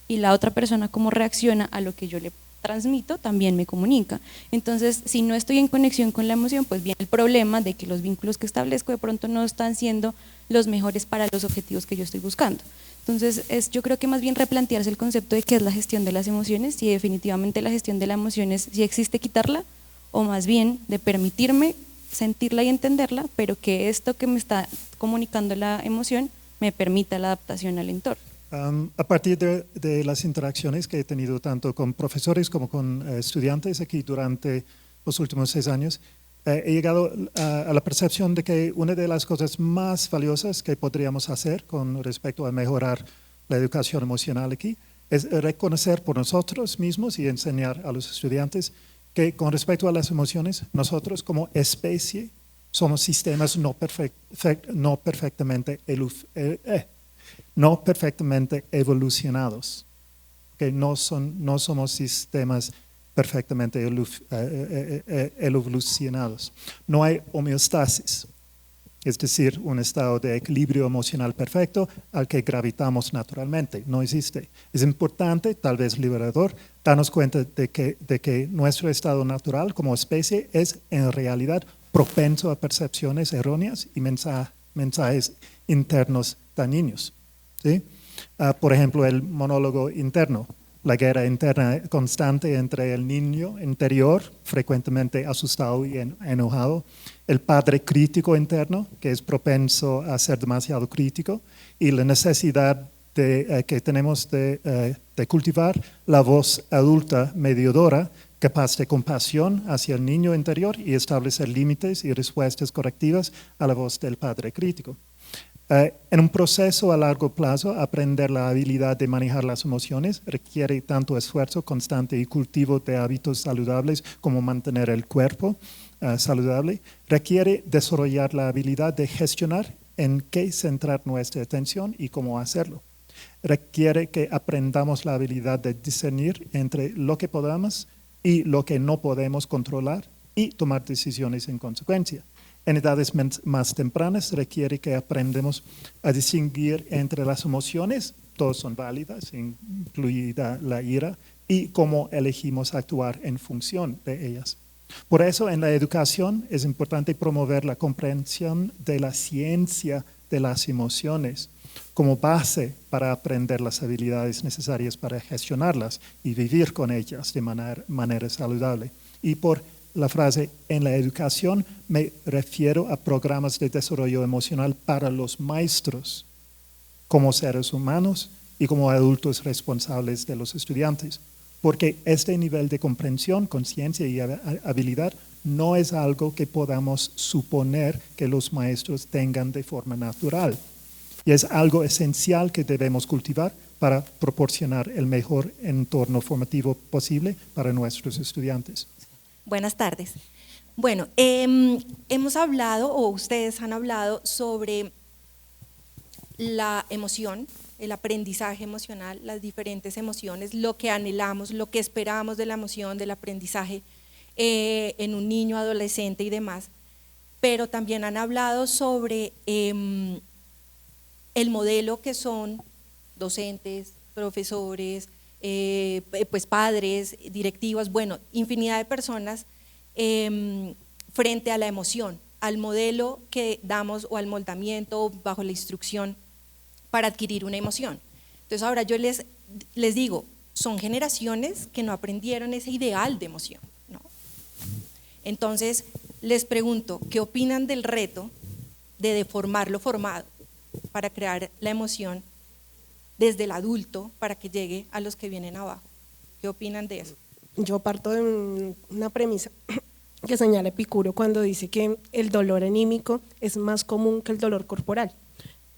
y la otra persona cómo reacciona a lo que yo le transmito también me comunica. Entonces, si no estoy en conexión con la emoción, pues viene el problema de que los vínculos que establezco de pronto no están siendo los mejores para los objetivos que yo estoy buscando. Entonces, yo creo que más bien replantearse el concepto de qué es la gestión de las emociones, si definitivamente la gestión de las emociones, si existe quitarla, o más bien de permitirme sentirla y entenderla, pero que esto que me está comunicando la emoción me permita la adaptación al entorno. A partir de las interacciones que he tenido tanto con profesores como con estudiantes aquí durante los últimos 6 años, he llegado a la percepción de que una de las cosas más valiosas que podríamos hacer con respecto a mejorar la educación emocional aquí es reconocer por nosotros mismos y enseñar a los estudiantes que con respecto a las emociones, nosotros como especie somos sistemas no perfectamente evolucionados, que no somos sistemas perfectamente evolucionados. No hay homeostasis, es decir, un estado de equilibrio emocional perfecto al que gravitamos naturalmente, no existe. Es importante, tal vez liberador, darnos cuenta de que nuestro estado natural como especie es en realidad propenso a percepciones erróneas y mensajes internos dañinos. ¿Sí? Por ejemplo, el monólogo interno, la guerra interna constante entre el niño interior, frecuentemente asustado y enojado, el padre crítico interno, que es propenso a ser demasiado crítico, y la necesidad que tenemos de cultivar la voz adulta mediadora, capaz de compasión hacia el niño interior y establecer límites y respuestas correctivas a la voz del padre crítico. En un proceso a largo plazo, aprender la habilidad de manejar las emociones requiere tanto esfuerzo constante y cultivo de hábitos saludables como mantener el cuerpo saludable, requiere desarrollar la habilidad de gestionar en qué centrar nuestra atención y cómo hacerlo. Requiere que aprendamos la habilidad de discernir entre lo que podamos y lo que no podemos controlar y tomar decisiones en consecuencia. En edades más tempranas requiere que aprendamos a distinguir entre las emociones, todas son válidas, incluida la ira, y cómo elegimos actuar en función de ellas. Por eso en la educación es importante promover la comprensión de la ciencia de las emociones como base para aprender las habilidades necesarias para gestionarlas y vivir con ellas de manera saludable. Y por la frase en la educación me refiero a programas de desarrollo emocional para los maestros como seres humanos y como adultos responsables de los estudiantes. Porque este nivel de comprensión, conciencia y habilidad no es algo que podamos suponer que los maestros tengan de forma natural. Y es algo esencial que debemos cultivar para proporcionar el mejor entorno formativo posible para nuestros estudiantes. Buenas tardes. Bueno, hemos hablado, o ustedes han hablado sobre la emoción, el aprendizaje emocional, las diferentes emociones, lo que anhelamos, lo que esperamos de la emoción, del aprendizaje en un niño, adolescente y demás, pero también han hablado sobre el modelo que son docentes, profesores, pues padres, directivas, bueno, infinidad de personas frente a la emoción, al modelo que damos o al moldamiento bajo la instrucción para adquirir una emoción. Entonces ahora yo les digo, son generaciones que no aprendieron ese ideal de emoción, ¿no? Entonces les pregunto, ¿qué opinan del reto de deformar lo formado para crear la emoción desde el adulto para que llegue a los que vienen abajo? ¿Qué opinan de eso? Yo parto de una premisa que señala Epicuro cuando dice que el dolor anímico es más común que el dolor corporal,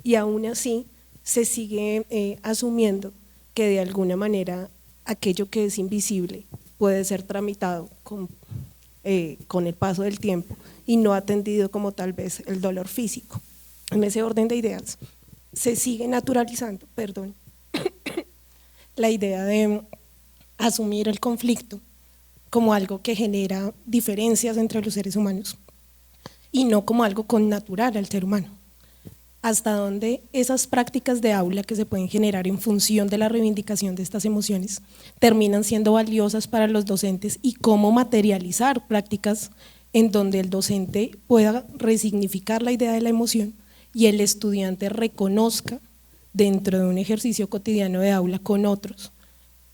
y aún así se sigue asumiendo que de alguna manera aquello que es invisible puede ser tramitado con el paso del tiempo y no atendido como tal vez el dolor físico. En ese orden de ideas se sigue naturalizando, la idea de asumir el conflicto como algo que genera diferencias entre los seres humanos y no como algo connatural al ser humano. Hasta dónde esas prácticas de aula que se pueden generar en función de la reivindicación de estas emociones terminan siendo valiosas para los docentes, y cómo materializar prácticas en donde el docente pueda resignificar la idea de la emoción y el estudiante reconozca dentro de un ejercicio cotidiano de aula con otros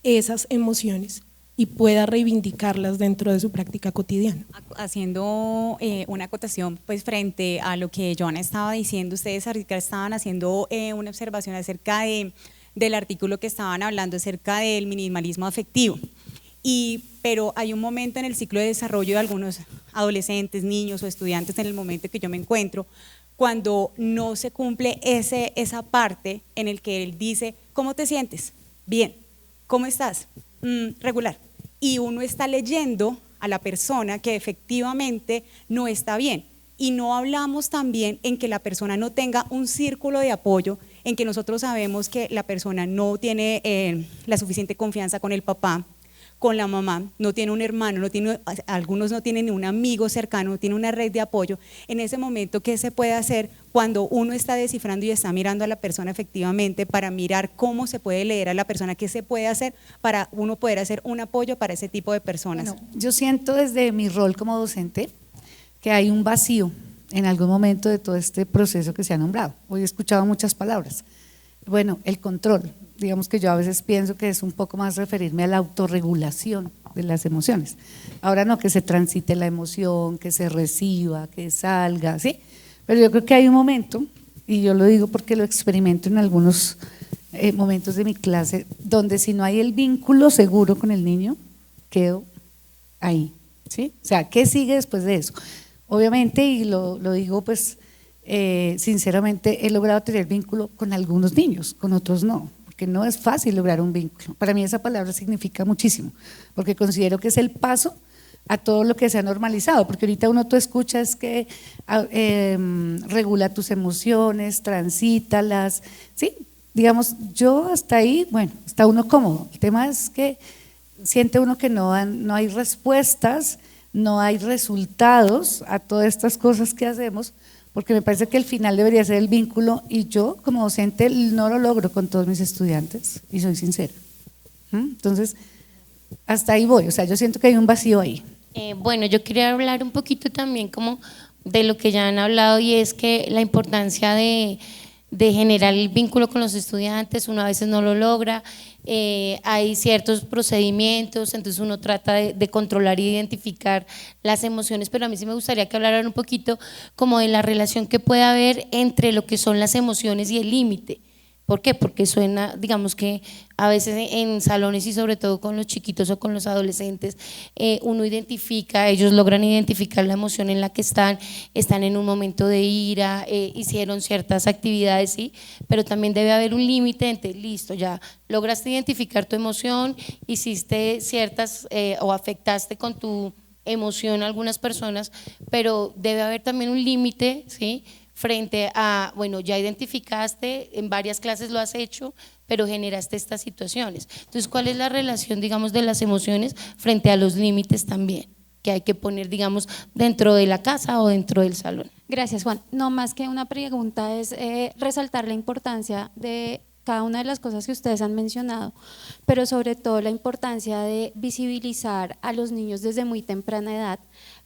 esas emociones y pueda reivindicarlas dentro de su práctica cotidiana. Haciendo una acotación pues frente a lo que Joana estaba diciendo, ustedes ahorita estaban haciendo una observación acerca del artículo que estaban hablando acerca del minimalismo afectivo, pero hay un momento en el ciclo de desarrollo de algunos adolescentes, niños o estudiantes, en el momento que yo me encuentro, cuando no se cumple esa parte en el que él dice, ¿cómo te sientes? Bien. ¿Cómo estás? Regular. Y uno está leyendo a la persona que efectivamente no está bien. Y no hablamos también en que la persona no tenga un círculo de apoyo, en que nosotros sabemos que la persona no tiene la suficiente confianza con el papá, con la mamá, no tiene un hermano, algunos no tienen un amigo cercano, no tiene una red de apoyo. En ese momento, ¿qué se puede hacer cuando uno está descifrando y está mirando a la persona efectivamente para mirar cómo se puede leer a la persona? ¿Qué se puede hacer para uno poder hacer un apoyo para ese tipo de personas? Bueno, yo siento desde mi rol como docente que hay un vacío en algún momento de todo este proceso que se ha nombrado. Hoy he escuchado muchas palabras. Bueno, el control. Digamos que yo a veces pienso que es un poco más referirme a la autorregulación de las emociones. Ahora no que se transite la emoción, que se reciba, que salga, ¿sí? Pero yo creo que hay un momento, y yo lo digo porque lo experimento en algunos momentos de mi clase, donde si no hay el vínculo seguro con el niño, quedo ahí, ¿sí? O sea, ¿qué sigue después de eso? Obviamente, y lo digo pues sinceramente, he logrado tener vínculo con algunos niños, con otros no. Que no es fácil lograr un vínculo. Para mí esa palabra significa muchísimo, porque considero que es el paso a todo lo que se ha normalizado, porque ahorita tú escuchas que regula tus emociones, transítalas, ¿sí? Digamos, yo hasta ahí, bueno, está uno cómodo. El tema es que siente uno que no hay respuestas, no hay resultados a todas estas cosas que hacemos, porque me parece que el final debería ser el vínculo, y yo como docente no lo logro con todos mis estudiantes, y soy sincera. Entonces, hasta ahí voy, o sea, yo siento que hay un vacío ahí. Bueno, yo quería hablar un poquito también como de lo que ya han hablado, y es que la importancia de generar el vínculo con los estudiantes, uno a veces no lo logra, hay ciertos procedimientos, entonces uno trata de controlar e identificar las emociones, pero a mí sí me gustaría que hablaran un poquito como de la relación que puede haber entre lo que son las emociones y el límite. ¿Por qué? Porque suena, digamos que a veces en salones y sobre todo con los chiquitos o con los adolescentes, uno identifica, ellos logran identificar la emoción en la que están en un momento de ira, hicieron ciertas actividades, sí, pero también debe haber un límite entre, listo, ya lograste identificar tu emoción, hiciste ciertas o afectaste con tu emoción a algunas personas, pero debe haber también un límite, ¿sí?, frente a, bueno, ya identificaste, en varias clases lo has hecho, pero generaste estas situaciones. Entonces, ¿cuál es la relación, digamos, de las emociones frente a los límites también que hay que poner, digamos, dentro de la casa o dentro del salón? Gracias, Juan. No más que una pregunta es resaltar la importancia de cada una de las cosas que ustedes han mencionado, pero sobre todo la importancia de visibilizar a los niños desde muy temprana edad,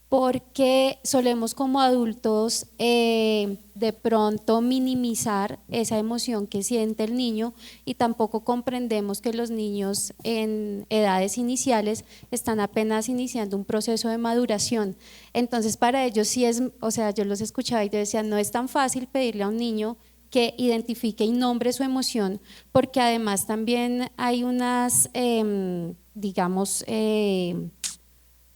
porque solemos como adultos de pronto minimizar esa emoción que siente el niño, y tampoco comprendemos que los niños en edades iniciales están apenas iniciando un proceso de maduración. Entonces para ellos sí es, o sea, yo los escuchaba y yo decía, no es tan fácil pedirle a un niño que identifique y nombre su emoción, porque además también hay unas, digamos,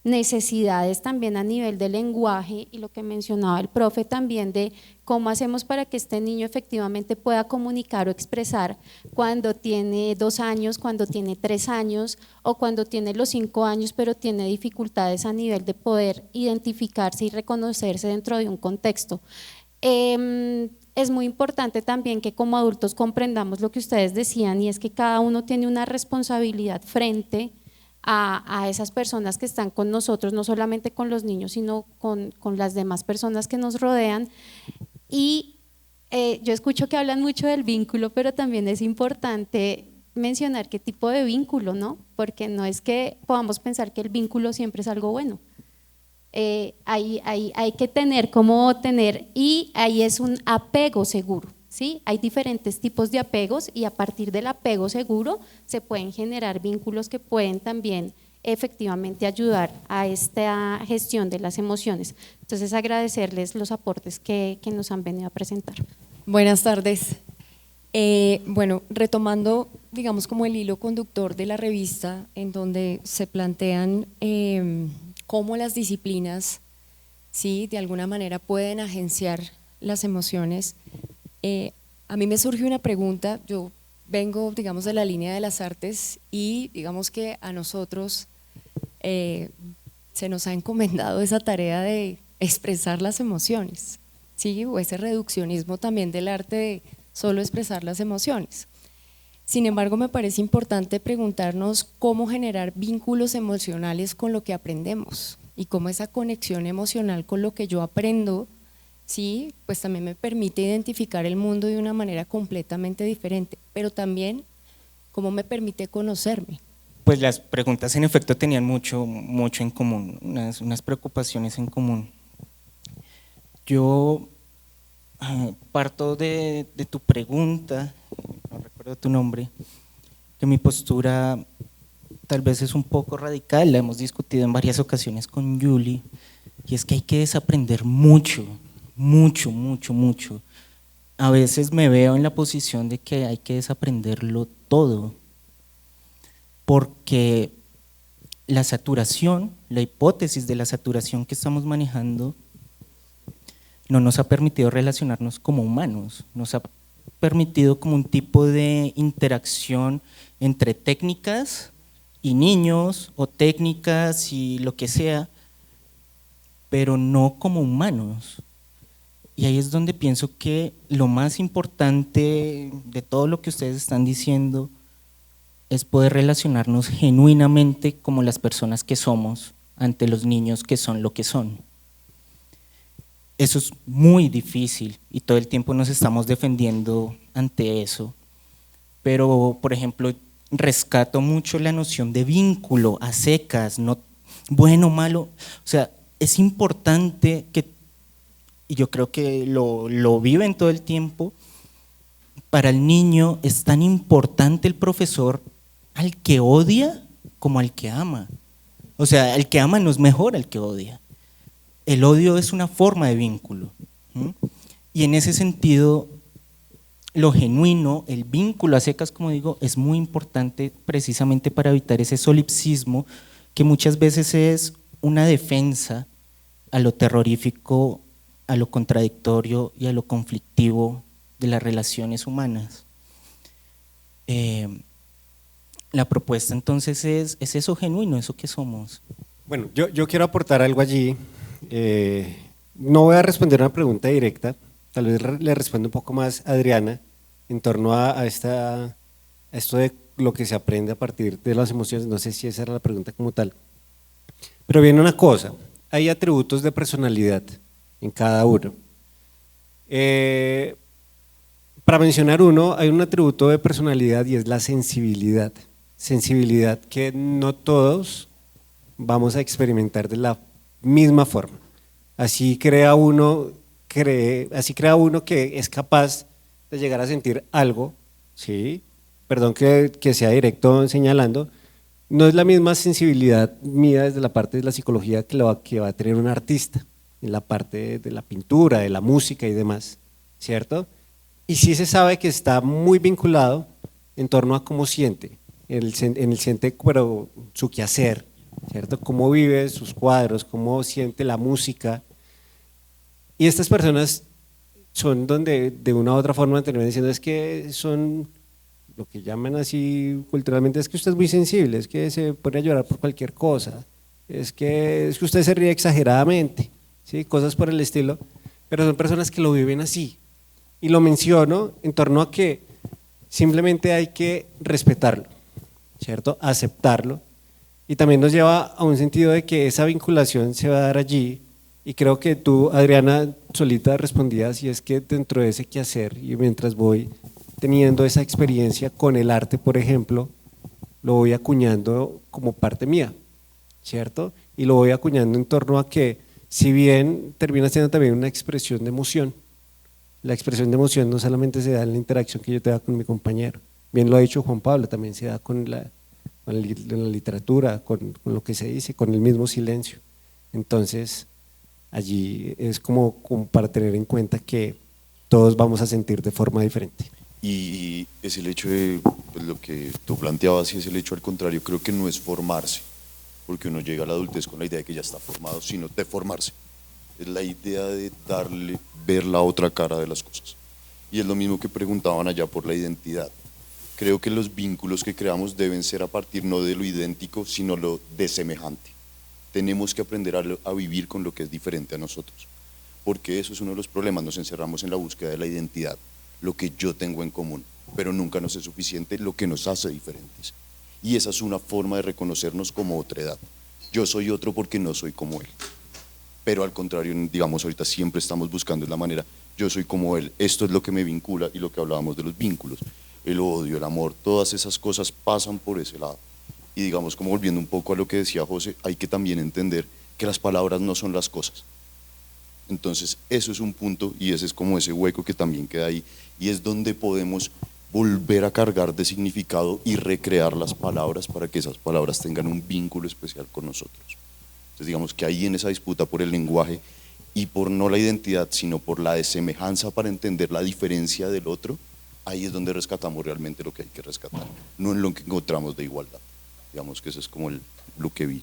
necesidades también a nivel de lenguaje, y lo que mencionaba el profe también de cómo hacemos para que este niño efectivamente pueda comunicar o expresar cuando tiene 2 años, cuando tiene 3 años o cuando tiene los 5 años, pero tiene dificultades a nivel de poder identificarse y reconocerse dentro de un contexto. Es muy importante también que como adultos comprendamos lo que ustedes decían, y es que cada uno tiene una responsabilidad frente a esas personas que están con nosotros, no solamente con los niños, sino con las demás personas que nos rodean. Y yo escucho que hablan mucho del vínculo, pero también es importante mencionar qué tipo de vínculo, ¿no? Porque no es que podamos pensar que el vínculo siempre es algo bueno. Hay que tener cómo tener, y ahí es un apego seguro. ¿Sí? Hay diferentes tipos de apegos, y a partir del apego seguro se pueden generar vínculos que pueden también efectivamente ayudar a esta gestión de las emociones. Entonces, agradecerles los aportes que nos han venido a presentar. Buenas tardes. Bueno, retomando, digamos, como el hilo conductor de la revista, en donde se plantean cómo las disciplinas, ¿sí?, de alguna manera pueden agenciar las emociones. A mí me surge una pregunta. Yo vengo, digamos, de la línea de las artes, y digamos que a nosotros se nos ha encomendado esa tarea de expresar las emociones, ¿sí?, o ese reduccionismo también del arte de solo expresar las emociones. Sin embargo, me parece importante preguntarnos cómo generar vínculos emocionales con lo que aprendemos, y cómo esa conexión emocional con lo que yo aprendo, sí, pues también me permite identificar el mundo de una manera completamente diferente, pero también cómo me permite conocerme. Pues las preguntas en efecto tenían mucho en común, unas preocupaciones en común. Yo parto de tu pregunta, no recuerdo tu nombre, que mi postura tal vez es un poco radical, la hemos discutido en varias ocasiones con Julie, y es que hay que desaprender mucho. A veces me veo en la posición de que hay que desaprenderlo todo, porque la saturación, la hipótesis de la saturación que estamos manejando no nos ha permitido relacionarnos como humanos, nos ha permitido como un tipo de interacción entre técnicas y niños, o técnicas y lo que sea, pero no como humanos. Y ahí es donde pienso que lo más importante de todo lo que ustedes están diciendo es poder relacionarnos genuinamente como las personas que somos ante los niños que son lo que son. Eso es muy difícil y todo el tiempo nos estamos defendiendo ante eso. Pero, por ejemplo, rescato mucho la noción de vínculo a secas, no bueno, malo. O sea, es importante que, y yo creo que lo viven todo el tiempo, para el niño es tan importante el profesor al que odia como al que ama. O sea, el que ama no es mejor al que odia. El odio es una forma de vínculo. Y en ese sentido, lo genuino, el vínculo a secas, como digo, es muy importante precisamente para evitar ese solipsismo que muchas veces es una defensa a lo terrorífico, a lo contradictorio y a lo conflictivo de las relaciones humanas. La propuesta entonces es eso genuino, eso que somos. Bueno, yo quiero aportar algo allí. No voy a responder una pregunta directa, tal vez le respondo un poco más a Adriana en torno a esto de lo que se aprende a partir de las emociones. No sé si esa era la pregunta como tal, pero viene una cosa, hay atributos de personalidad en cada uno. Para mencionar uno, hay un atributo de personalidad y es la sensibilidad. Sensibilidad que no todos vamos a experimentar de la misma forma. Así crea uno que es capaz de llegar a sentir algo, ¿sí? Perdón que sea directo señalando, no es la misma sensibilidad mía desde la parte de la psicología que va a tener un artista, en la parte de la pintura, de la música y demás, ¿cierto? Y sí se sabe que está muy vinculado en torno a cómo siente, en el siente, pero su quehacer, ¿cierto? Cómo vive sus cuadros, cómo siente la música. Y estas personas son donde de una u otra forma terminan diciendo es que son lo que llaman así culturalmente, es que usted es muy sensible, es que se pone a llorar por cualquier cosa, es que usted se ríe exageradamente, ¿sí? Cosas por el estilo, pero son personas que lo viven así. Y lo menciono en torno a que simplemente hay que respetarlo, ¿cierto? Aceptarlo. Y también nos lleva a un sentido de que esa vinculación se va a dar allí. Y creo que tú, Adriana, solita respondías, y es que dentro de ese quehacer, y mientras voy teniendo esa experiencia con el arte, por ejemplo, lo voy acuñando como parte mía, ¿cierto? Y lo voy acuñando en torno a que, si bien termina siendo también una expresión de emoción, la expresión de emoción no solamente se da en la interacción que yo tenga con mi compañero, bien lo ha dicho Juan Pablo, también se da con la literatura, con lo que se dice, con el mismo silencio. Entonces, allí es como para tener en cuenta que todos vamos a sentir de forma diferente. Y es el hecho de pues, lo que tú planteabas, y es el hecho al contrario, creo que no es formarse, porque uno llega a la adultez con la idea de que ya está formado, sino de formarse. Es la idea de ver la otra cara de las cosas. Y es lo mismo que preguntaban allá por la identidad. Creo que los vínculos que creamos deben ser a partir no de lo idéntico, sino lo de semejante. Tenemos que aprender a vivir con lo que es diferente a nosotros, porque eso es uno de los problemas, nos encerramos en la búsqueda de la identidad, lo que yo tengo en común, pero nunca nos es suficiente lo que nos hace diferentes. Y esa es una forma de reconocernos como otredad. Yo soy otro porque no soy como él. Pero al contrario, digamos, ahorita siempre estamos buscando la manera, yo soy como él, esto es lo que me vincula, y lo que hablábamos de los vínculos, el odio, el amor, todas esas cosas pasan por ese lado. Y digamos, como volviendo un poco a lo que decía José, hay que también entender que las palabras no son las cosas. Entonces eso es un punto, y ese es como ese hueco que también queda ahí, y es donde podemos volver a cargar de significado y recrear las palabras para que esas palabras tengan un vínculo especial con nosotros. Entonces digamos que ahí en esa disputa por el lenguaje y por no la identidad, sino por la desemejanza para entender la diferencia del otro, ahí es donde rescatamos realmente lo que hay que rescatar, no en lo que encontramos de igualdad. Digamos que eso es como lo que vi.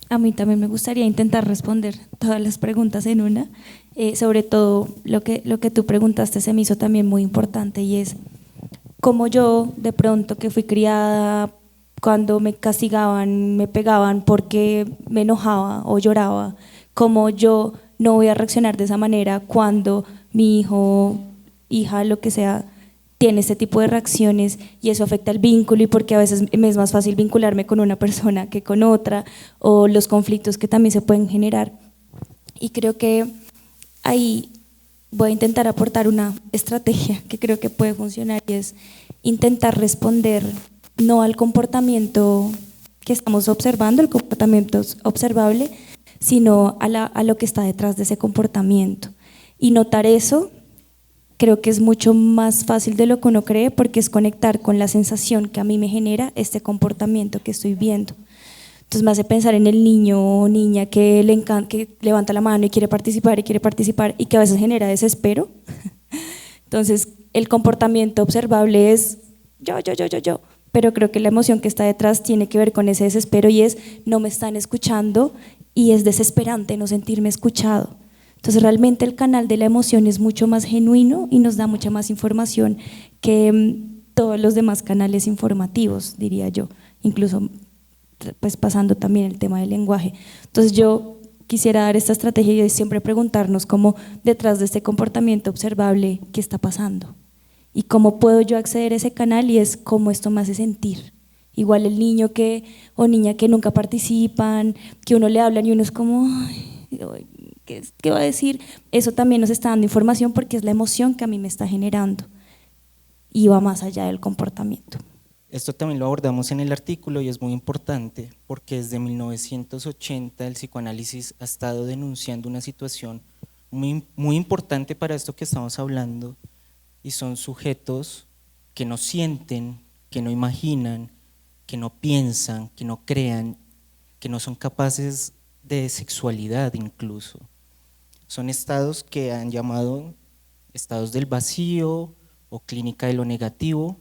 A mí también me gustaría intentar responder todas las preguntas en una, sobre todo lo que tú preguntaste se me hizo también muy importante, y es cómo yo de pronto, que fui criada, cuando me castigaban, me pegaban porque me enojaba o lloraba, cómo yo no voy a reaccionar de esa manera cuando mi hijo, hija, lo que sea, tiene este tipo de reacciones y eso afecta el vínculo y porque a veces me es más fácil vincularme con una persona que con otra, o los conflictos que también se pueden generar. Y creo que ahí voy a intentar aportar una estrategia que creo que puede funcionar y es intentar responder no al comportamiento que estamos observando, el comportamiento observable, sino a lo que está detrás de ese comportamiento. Y notar eso creo que es mucho más fácil de lo que uno cree, porque es conectar con la sensación que a mí me genera este comportamiento que estoy viendo. Entonces me hace pensar en el niño o niña que le encanta, que levanta la mano y quiere participar y que a veces genera desespero. Entonces el comportamiento observable es yo, pero creo que la emoción que está detrás tiene que ver con ese desespero y es no me están escuchando y es desesperante no sentirme escuchado. Entonces realmente el canal de la emoción es mucho más genuino y nos da mucha más información que todos los demás canales informativos, diría yo, incluso pues pasando también el tema del lenguaje. Entonces yo quisiera dar esta estrategia y siempre preguntarnos cómo detrás de este comportamiento observable qué está pasando y cómo puedo yo acceder a ese canal y es cómo esto me hace sentir. Igual el niño o niña que nunca participan, que uno le hablan y uno es como ay, ¿qué va a decir? Eso también nos está dando información porque es la emoción que a mí me está generando y va más allá del comportamiento. Esto también lo abordamos en el artículo y es muy importante porque desde 1980 el psicoanálisis ha estado denunciando una situación muy importante para esto que estamos hablando y son sujetos que no sienten, que no imaginan, que no piensan, que no crean, que no son capaces de sexualidad incluso. Son estados que han llamado estados del vacío o clínica de lo negativo,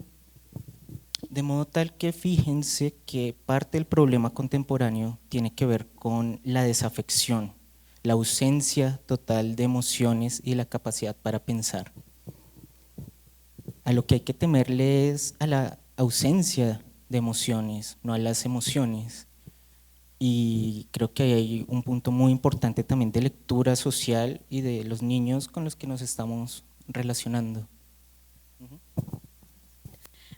de modo tal que fíjense que parte del problema contemporáneo tiene que ver con la desafección, la ausencia total de emociones y la capacidad para pensar. A lo que hay que temerle es a la ausencia de emociones, no a las emociones. Y creo que hay un punto muy importante también de lectura social y de los niños con los que nos estamos relacionando.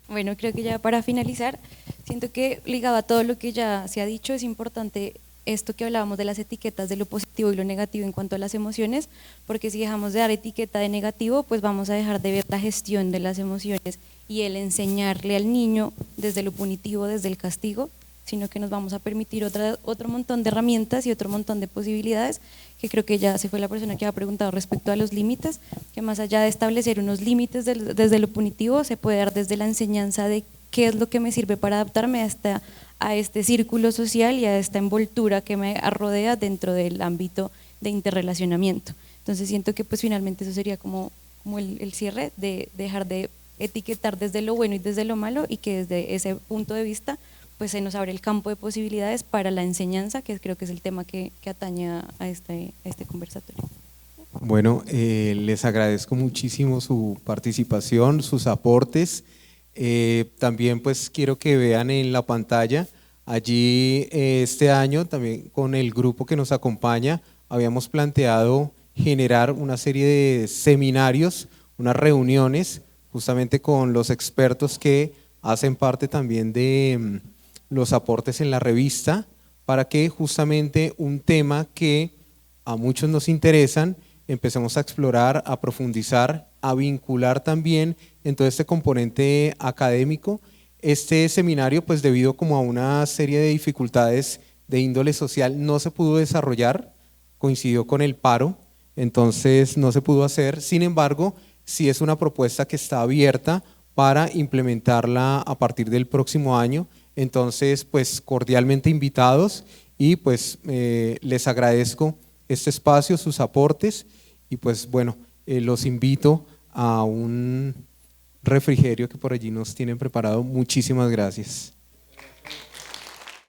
Bueno, creo que ya para finalizar, siento que ligado a todo lo que ya se ha dicho, es importante esto que hablábamos de las etiquetas de lo positivo y lo negativo en cuanto a las emociones, porque si dejamos de dar etiqueta de negativo, pues vamos a dejar de ver la gestión de las emociones y el enseñarle al niño desde lo punitivo, desde el castigo, sino que nos vamos a permitir otro montón de herramientas y otro montón de posibilidades, que creo que ya se fue la persona que ha preguntado respecto a los límites, que más allá de establecer unos límites desde lo punitivo, se puede dar desde la enseñanza de qué es lo que me sirve para adaptarme a este círculo social y a esta envoltura que me rodea dentro del ámbito de interrelacionamiento. Entonces siento que pues finalmente eso sería como el cierre de dejar de etiquetar desde lo bueno y desde lo malo y que desde ese punto de vista pues se nos abre el campo de posibilidades para la enseñanza, que creo que es el tema que atañe a este conversatorio. Bueno, les agradezco muchísimo su participación, sus aportes. También pues quiero que vean en la pantalla, allí este año también con el grupo que nos acompaña, habíamos planteado generar una serie de seminarios, unas reuniones justamente con los expertos que hacen parte también de los aportes en la revista, para que justamente un tema que a muchos nos interesan, empecemos a explorar, a profundizar, a vincular también en todo este componente académico. Este seminario, pues debido como a una serie de dificultades de índole social, no se pudo desarrollar, coincidió con el paro, entonces no se pudo hacer. Sin embargo, sí es una propuesta que está abierta para implementarla a partir del próximo año. Entonces, pues cordialmente invitados y pues les agradezco este espacio, sus aportes y pues bueno, los invito a un refrigerio que por allí nos tienen preparado. Muchísimas gracias.